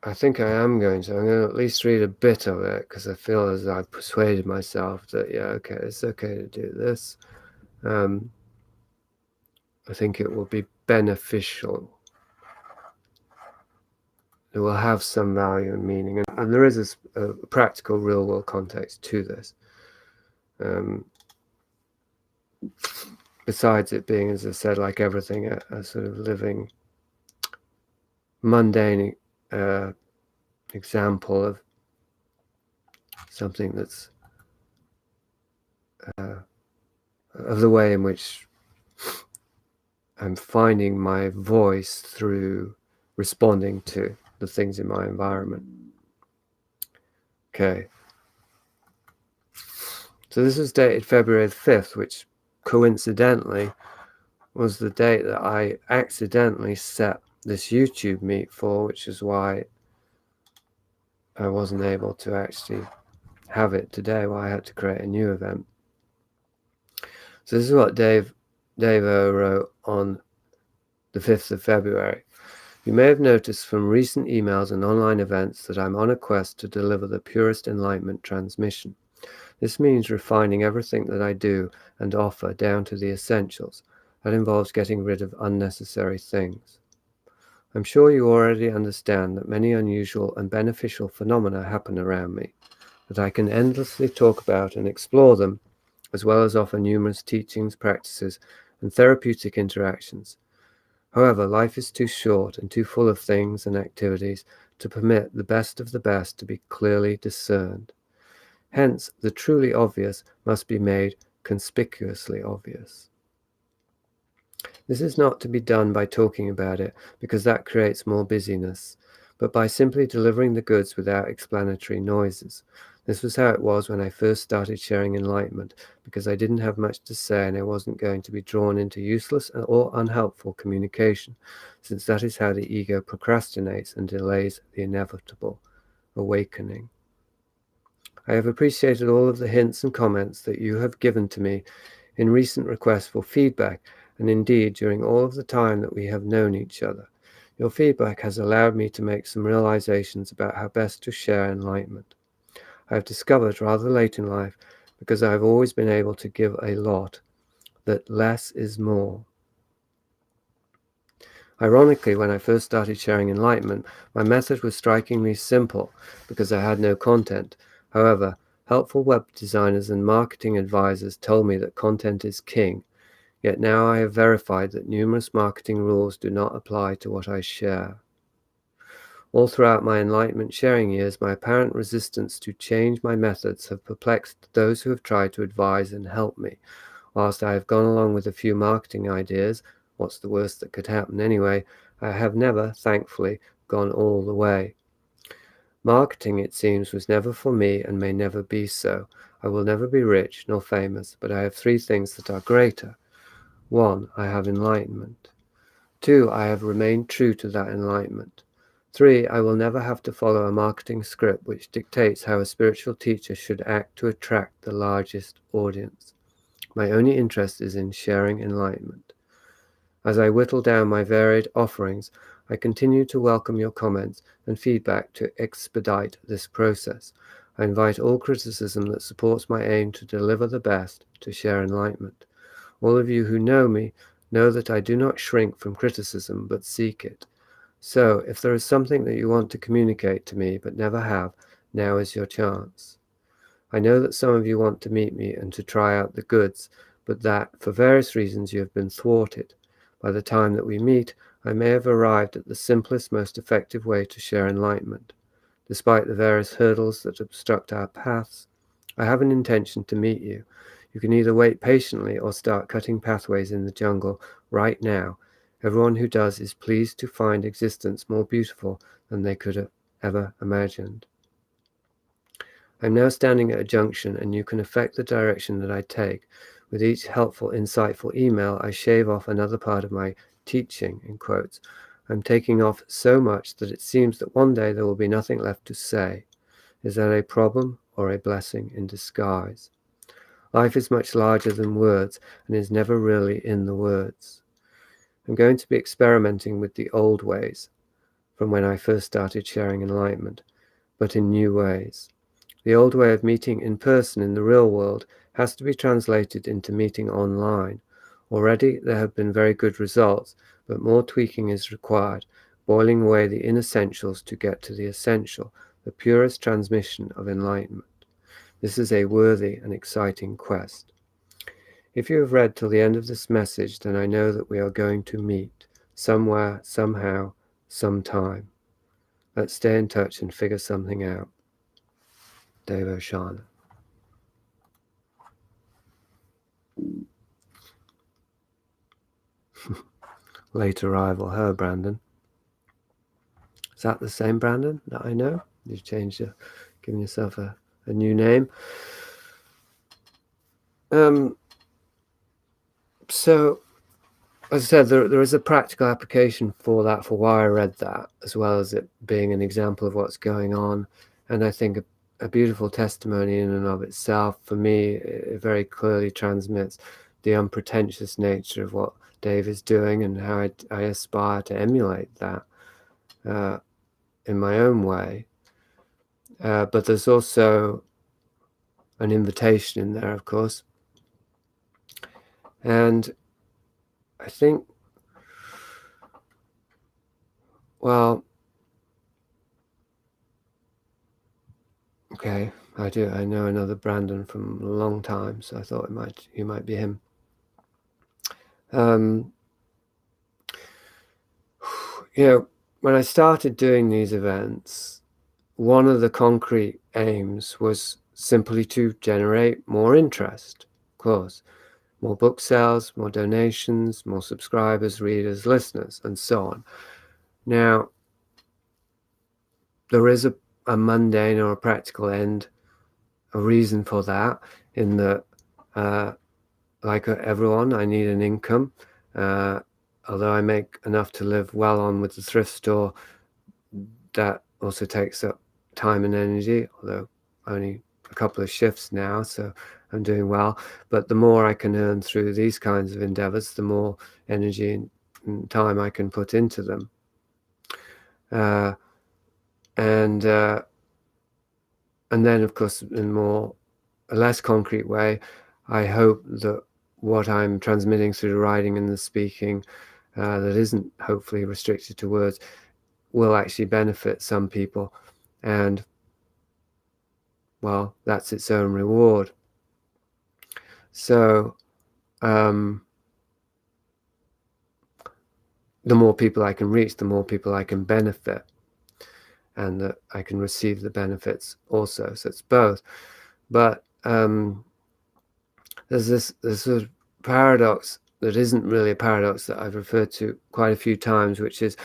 I think I'm going to at least read a bit of it, because I feel as I've persuaded myself that, yeah, okay, it's okay to do this. I think it will be beneficial. It will have some value and meaning. And there is a practical, real-world context to this. Besides it being, as I said, like everything, a sort of living, mundane example of something that's of the way in which I'm finding my voice through responding to the things in my environment. Okay. So this was dated February 5th, which coincidentally was the date that I accidentally set this YouTube meet for, which is why I wasn't able to actually have it today, why I had to create a new event. So this is what Dave O wrote on the 5th of February. You may have noticed from recent emails and online events that I'm on a quest to deliver the purest enlightenment transmission. This means refining everything that I do and offer down to the essentials. That involves getting rid of unnecessary things. I'm sure you already understand that many unusual and beneficial phenomena happen around me, that I can endlessly talk about and explore them, as well as offer numerous teachings, practices, and therapeutic interactions. However, life is too short and too full of things and activities to permit the best of the best to be clearly discerned. Hence, the truly obvious must be made conspicuously obvious. This is not to be done by talking about it, because that creates more busyness, but by simply delivering the goods without explanatory noises. This was how it was when I first started sharing enlightenment, because I didn't have much to say and I wasn't going to be drawn into useless or unhelpful communication, since that is how the ego procrastinates and delays the inevitable awakening. I have appreciated all of the hints and comments that you have given to me in recent requests for feedback, and indeed during all of the time that we have known each other. Your feedback has allowed me to make some realizations about how best to share enlightenment. I have discovered rather late in life, because I have always been able to give a lot, that less is more. Ironically, when I first started sharing enlightenment, my method was strikingly simple, because I had no content. However, helpful web designers and marketing advisors told me that content is king, yet now I have verified that numerous marketing rules do not apply to what I share. All throughout my enlightenment sharing years, my apparent resistance to change my methods have perplexed those who have tried to advise and help me. Whilst I have gone along with a few marketing ideas, what's the worst that could happen anyway, I have never, thankfully, gone all the way. Marketing, it seems, was never for me and may never be so. I will never be rich nor famous, but I have three things that are greater. 1, I have enlightenment. 2, I have remained true to that enlightenment. 3, I will never have to follow a marketing script which dictates how a spiritual teacher should act to attract the largest audience. My only interest is in sharing enlightenment. As I whittle down my varied offerings, I continue to welcome your comments and feedback to expedite this process. I invite all criticism that supports my aim to deliver the best, to share enlightenment. All of you who know me know that I do not shrink from criticism, but seek it. So, if there is something that you want to communicate to me but never have, now is your chance. I know that some of you want to meet me and to try out the goods, but that, for various reasons, you have been thwarted. By the time that we meet, I may have arrived at the simplest, most effective way to share enlightenment. Despite the various hurdles that obstruct our paths, I have an intention to meet you. You can either wait patiently or start cutting pathways in the jungle right now. Everyone who does is pleased to find existence more beautiful than they could have ever imagined. I'm now standing at a junction, and you can affect the direction that I take. With each helpful, insightful email, I shave off another part of my teaching, in quotes. I'm taking off so much that it seems that one day there will be nothing left to say. Is that a problem or a blessing in disguise? Life is much larger than words and is never really in the words. I'm going to be experimenting with the old ways from when I first started sharing enlightenment, but in new ways. The old way of meeting in person in the real world has to be translated into meeting online. Already there have been very good results, but more tweaking is required, boiling away the inessentials to get to the essential, the purest transmission of enlightenment. This is a worthy and exciting quest. If you have read till the end of this message, then I know that we are going to meet, somewhere, somehow, sometime. Let's stay in touch and figure something out. Dave Oshana. Late arrival, her Brandon. Is that the same Brandon that I know? You've changed your, given yourself a new name. So, as I said, there is a practical application for that, for why I read that, as well as it being an example of what's going on. And I think a beautiful testimony in and of itself. For me, it very clearly transmits the unpretentious nature of what Dave is doing and how I aspire to emulate that in my own way. But there's also an invitation in there, of course. And I think, well, okay, I do. I know another Brandon from a long time, so I thought he might be him. You know, when I started doing these events, one of the concrete aims was simply to generate more interest, of course. More book sales, more donations, more subscribers, readers, listeners, and so on. Now, there is a mundane or a practical end, a reason for that, in that, like everyone, I need an income. Although I make enough to live well on with the thrift store, that also takes up time and energy, although only a couple of shifts now, so I'm doing well. But the more I can earn through these kinds of endeavors, the more energy and time I can put into them. And then, of course, in a less concrete way, I hope that what I'm transmitting through the writing and the speaking, that isn't hopefully restricted to words, will actually benefit some people. And, well, that's its own reward. So, the more people I can reach, the more people I can benefit, and that I can receive the benefits also. So it's both. But there's this sort of paradox that isn't really a paradox that I've referred to quite a few times, which is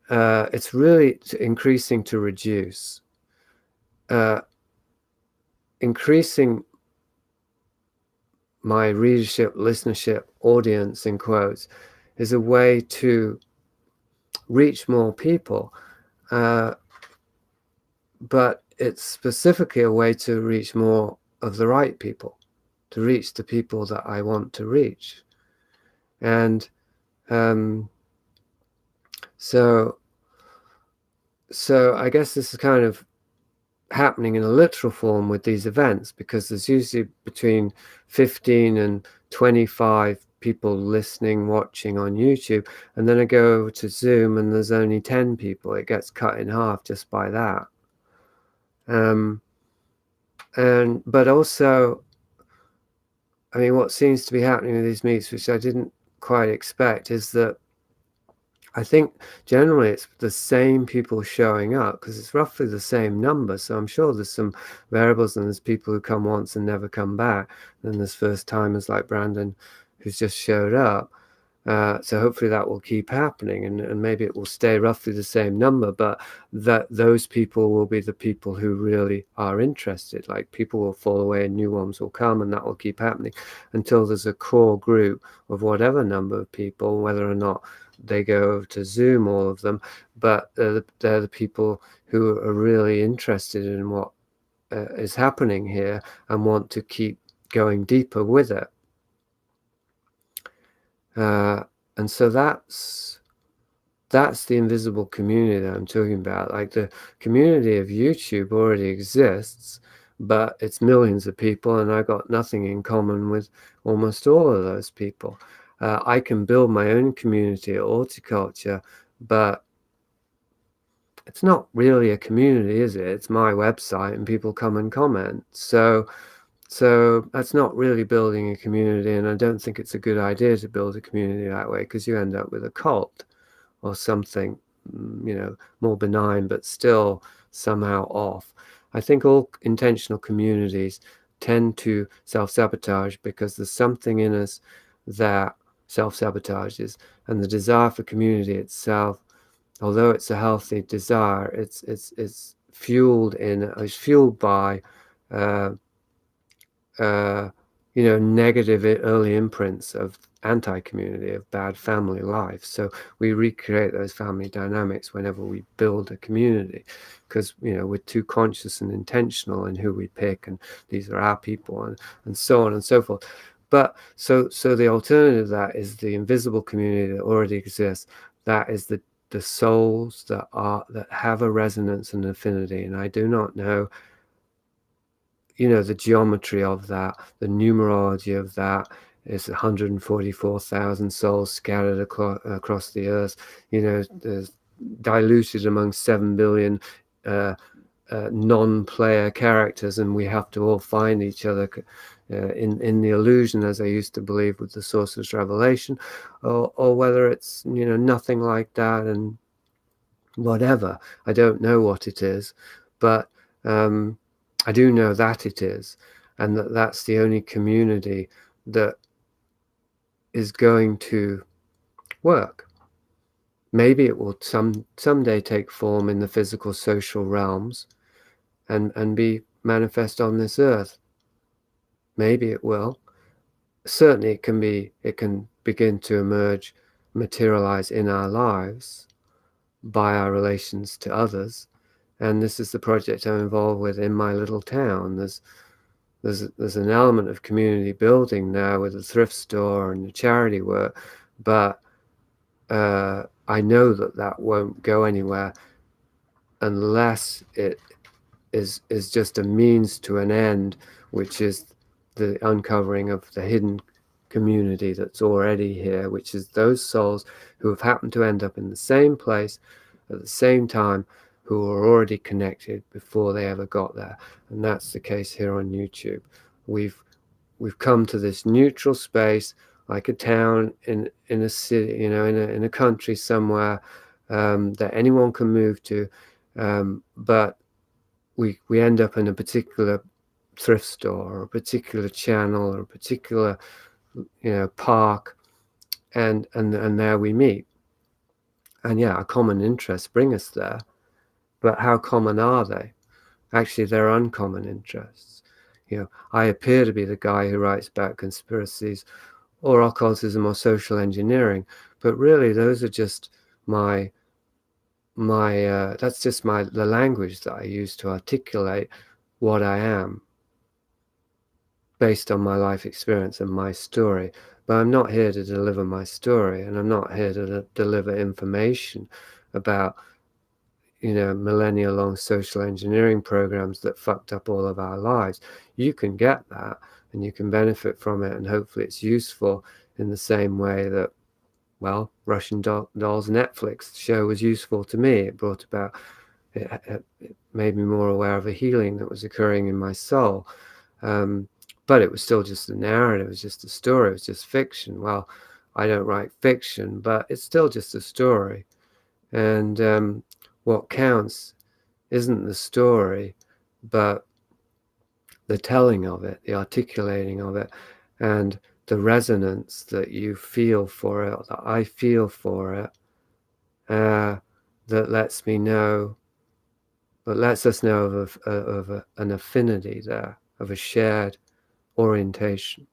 it's really increasing to reduce. Increasing my readership, listenership, audience, in quotes, is a way to reach more people. But it's specifically a way to reach more of the right people, to reach the people that I want to reach. And so I guess this is kind of happening in a literal form with these events, because there's usually between 15 and 25 people listening, watching on YouTube, and then I go over to Zoom and there's only 10 people. It gets cut in half just by that. But also, I mean, what seems to be happening with these meets, which I didn't quite expect, is that I think generally it's the same people showing up, because it's roughly the same number. So I'm sure there's some variables, and there's people who come once and never come back. And there's first timers like Brandon who's just showed up. So hopefully that will keep happening, and maybe it will stay roughly the same number, but that those people will be the people who really are interested. Like, people will fall away and new ones will come, and that will keep happening until there's a core group of whatever number of people, whether or not they go over to Zoom, all of them, but they're the people who are really interested in what is happening here and want to keep going deeper with it. And so that's the invisible community that I'm talking about. Like, the community of YouTube already exists, but it's millions of people, and I got nothing in common with almost all of those people. I can build my own community at Horticulture, but it's not really a community, is it? It's my website, and people come and comment. So that's not really building a community, and I don't think it's a good idea to build a community that way, because you end up with a cult or something, more benign, but still somehow off. I think all intentional communities tend to self-sabotage because there's something in us that self-sabotages, and the desire for community itself, although it's a healthy desire, it's fueled by uh, uh, negative early imprints of anti-community, of bad family life. So we recreate those family dynamics whenever we build a community, because we're too conscious and intentional in who we pick, and these are our people, and so on and so forth. But so the alternative to that is the invisible community that already exists. That is the souls that have a resonance and affinity, and I do not know the geometry of that, the numerology of that. Is 144,000 souls scattered across the earth. There's diluted among 7 billion non-player characters, and we have to all find each other in the illusion, as I used to believe with the Sorcerer's Revelation, or whether it's nothing like that, and whatever. I don't know what it is, but I do know that it is, and that's the only community that is going to work. Maybe it will someday take form in the physical social realms and be manifest on this earth. Maybe it will. Certainly it can begin to emerge, materialize in our lives by our relations to others. And this is the project I'm involved with in my little town. There's an element of community building now with the thrift store and the charity work, but I know that won't go anywhere unless it is just a means to an end, which is the uncovering of the hidden community that's already here, which is those souls who have happened to end up in the same place at the same time, who are already connected before they ever got there. And that's the case here on YouTube. We've come to this neutral space, like a town in a city, in a country somewhere, that anyone can move to, but we end up in a particular thrift store, or a particular channel, or a particular park, and there we meet. And yeah, our common interests bring us there, but how common are they? Actually, they're uncommon interests. I appear to be the guy who writes about conspiracies or occultism or social engineering, but really those are just that's just the language that I use to articulate what I am, based on my life experience and my story. But I'm not here to deliver my story, and I'm not here to deliver information about millennia-long social engineering programs that fucked up all of our lives. You can get that, and you can benefit from it, and hopefully it's useful in the same way that, well, Russian Doll's Netflix show was useful to me. It brought about, it made me more aware of a healing that was occurring in my soul. But it was still just a narrative. It was just a story. It was just fiction. Well, I don't write fiction, but it's still just a story. And what counts isn't the story, but the telling of it, the articulating of it, and the resonance that you feel for it, or that I feel for it, that lets us know of an affinity there, of a shared orientation.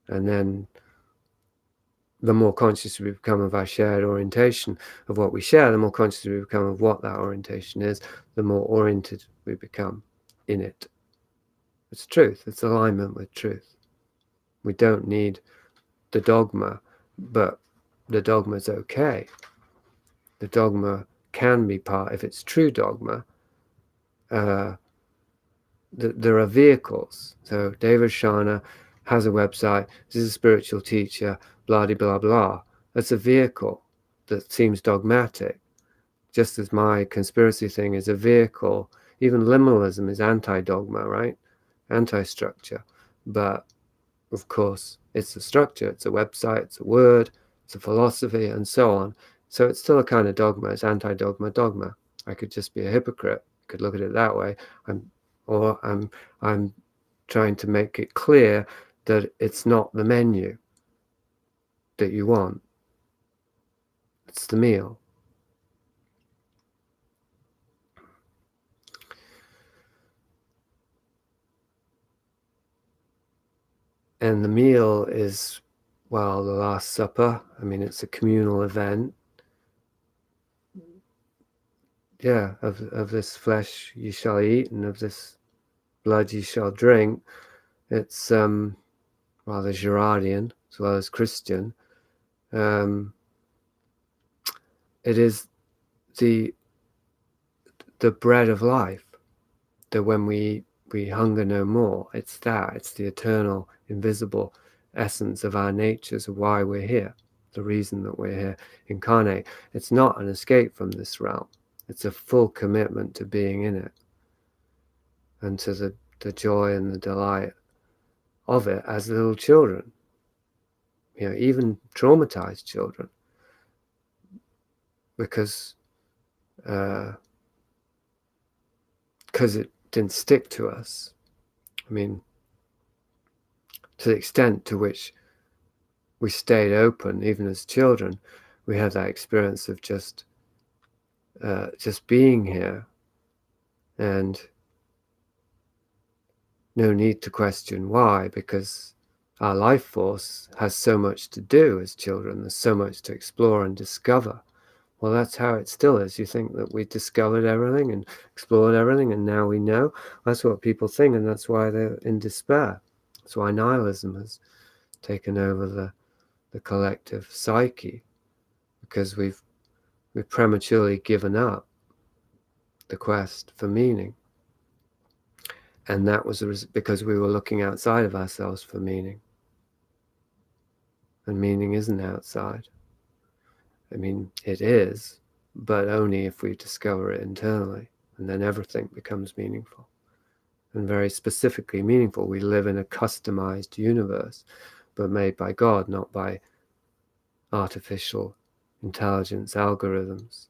And then the more conscious we become of our shared orientation, of what we share, the more conscious we become of what that orientation is, the more oriented we become in it. It's truth. It's alignment with truth. We don't need the dogma. but the dogma's okay. The dogma can be part, if it's true dogma, there are vehicles. So Dave Oshana has a website, this is a spiritual teacher, blah, blah, blah. That's a vehicle that seems dogmatic, just as my conspiracy thing is a vehicle. Even liminalism is anti-dogma, right? Anti-structure. But of course, it's a structure, it's a website, it's a word, it's a philosophy, and so on. So it's still a kind of dogma. It's anti-dogma, dogma. I could just be a hypocrite. I could look at it that way. I'm trying to make it clear that it's not the menu that you want. It's the meal. And the meal is, well, the Last Supper. I mean, it's a communal event. Yeah, of this flesh you shall eat, and of this blood you shall drink. It's rather Girardian as well as Christian. It is the bread of life, that when we eat, we hunger no more. It's that. It's the eternal, invisible essence of our natures, of why we're here, the reason that we're here, incarnate. It's not an escape from this realm. It's a full commitment to being in it, and to the joy and the delight of it as little children. You know, even traumatized children, because it didn't stick to us. I mean, to the extent to which we stayed open, even as children, we had that experience of just being here, and no need to question why, because our life force has so much to do as children. There's so much to explore and discover. Well, that's how it still is. You think that we discovered everything and explored everything, and now we know. That's what people think, and that's why they're in despair. That's why nihilism has taken over the collective psyche, because we've prematurely given up the quest for meaning. And that was because we were looking outside of ourselves for meaning. And meaning isn't outside. I mean, it is, but only if we discover it internally. And then everything becomes meaningful. And very specifically meaningful. We live in a customized universe, but made by God, not by artificial intelligence algorithms.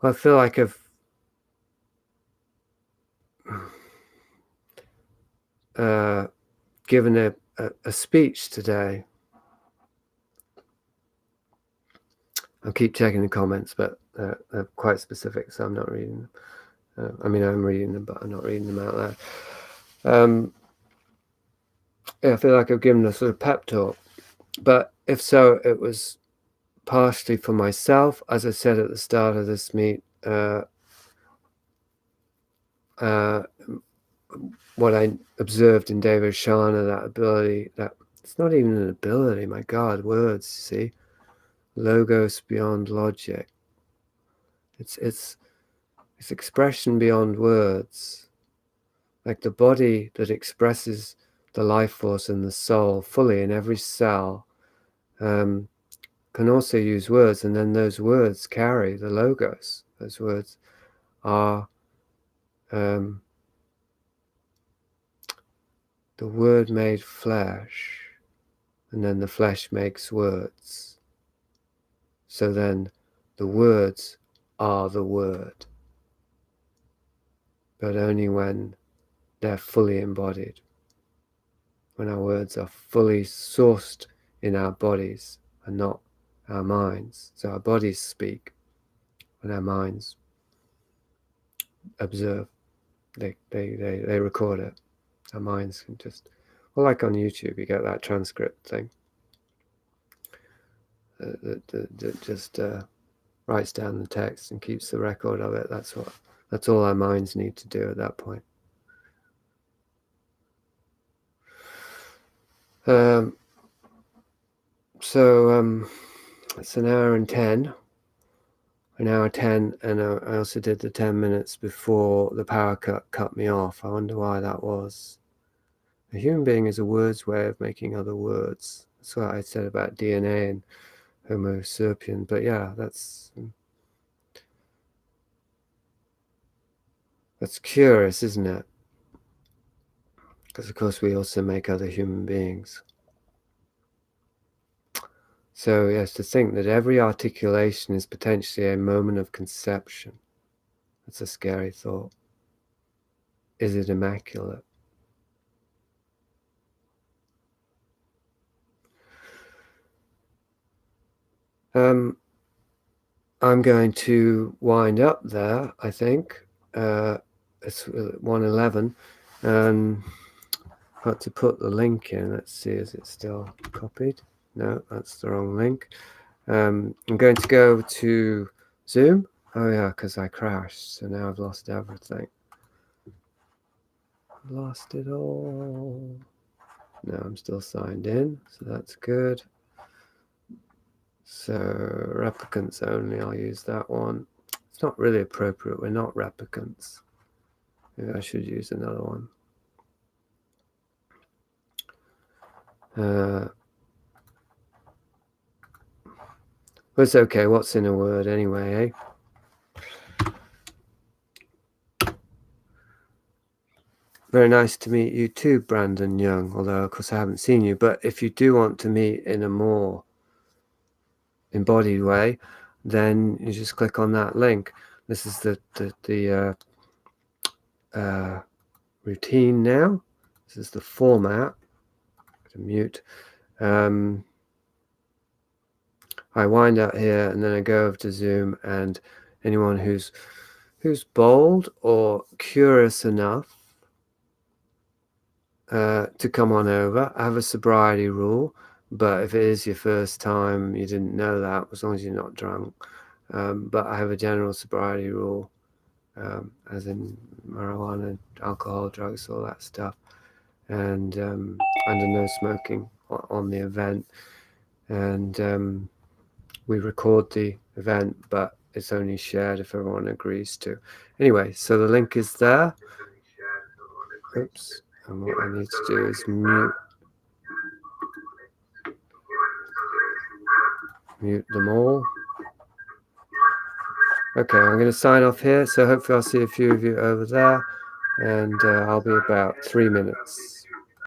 Well, I feel like I've given a speech today. I'll keep checking the comments, but they're quite specific, so I'm not reading them. I mean, I'm reading them, but I'm not reading them out loud. Yeah, I feel like I've given a sort of pep talk, but if so, it was partially for myself. As I said at the start of this meet, what I observed in Dave Oshana, that ability, that it's not even an ability, my God, words, see? Logos beyond logic. It's expression beyond words. Like the body that expresses the life force and the soul fully in every cell can also use words, and then those words carry the logos. Those words are the word made flesh, and then the flesh makes words. So then the words are the word, but only when they're fully embodied, when our words are fully sourced in our bodies and not our minds. So our bodies speak, and our minds observe. They record it. Our minds can just, well, like on YouTube, you get that transcript thing that just writes down the text and keeps the record of it. That's all our minds need to do at that point. So it's an hour 10, and I also did the 10 minutes before the power cut me off. I wonder why that was. A human being is a word's way of making other words. That's what I said about DNA and Homo sapien. But yeah, that's curious, isn't it? Because of course we also make other human beings. So yes, to think that every articulation is potentially a moment of conception. That's a scary thought. Is it immaculate? I'm going to wind up there, I think. It's 1:11, and got to put the link in. Let's see, is it still copied? No, that's the wrong link. I'm going to go to Zoom. Oh yeah, because I crashed, so now I've lost everything. Lost it all. No, I'm still signed in, so that's good. So replicants only, I'll use that one. It's not really appropriate, we're not replicants. Maybe I should use another one. But it's okay, what's in a word anyway, eh? Very nice to meet you too, Brandon Young, although of course I haven't seen you. But if you do want to meet in a more embodied way, then you just click on that link. This is the routine now. This is the format. To mute. I wind up here and then I go over to Zoom, and anyone who's bold or curious enough to come on over. I have a sobriety rule, but if it is your first time, you didn't know that, as long as you're not drunk. But I have a general sobriety rule, as in marijuana, alcohol, drugs, all that stuff, and under no smoking on the event. And we record the event, but it's only shared if everyone agrees to. Anyway, so the link is there. Oops. And what I need to do is mute them all. Okay, I'm going to sign off here. So hopefully I'll see a few of you over there, and I'll be about 3 minutes.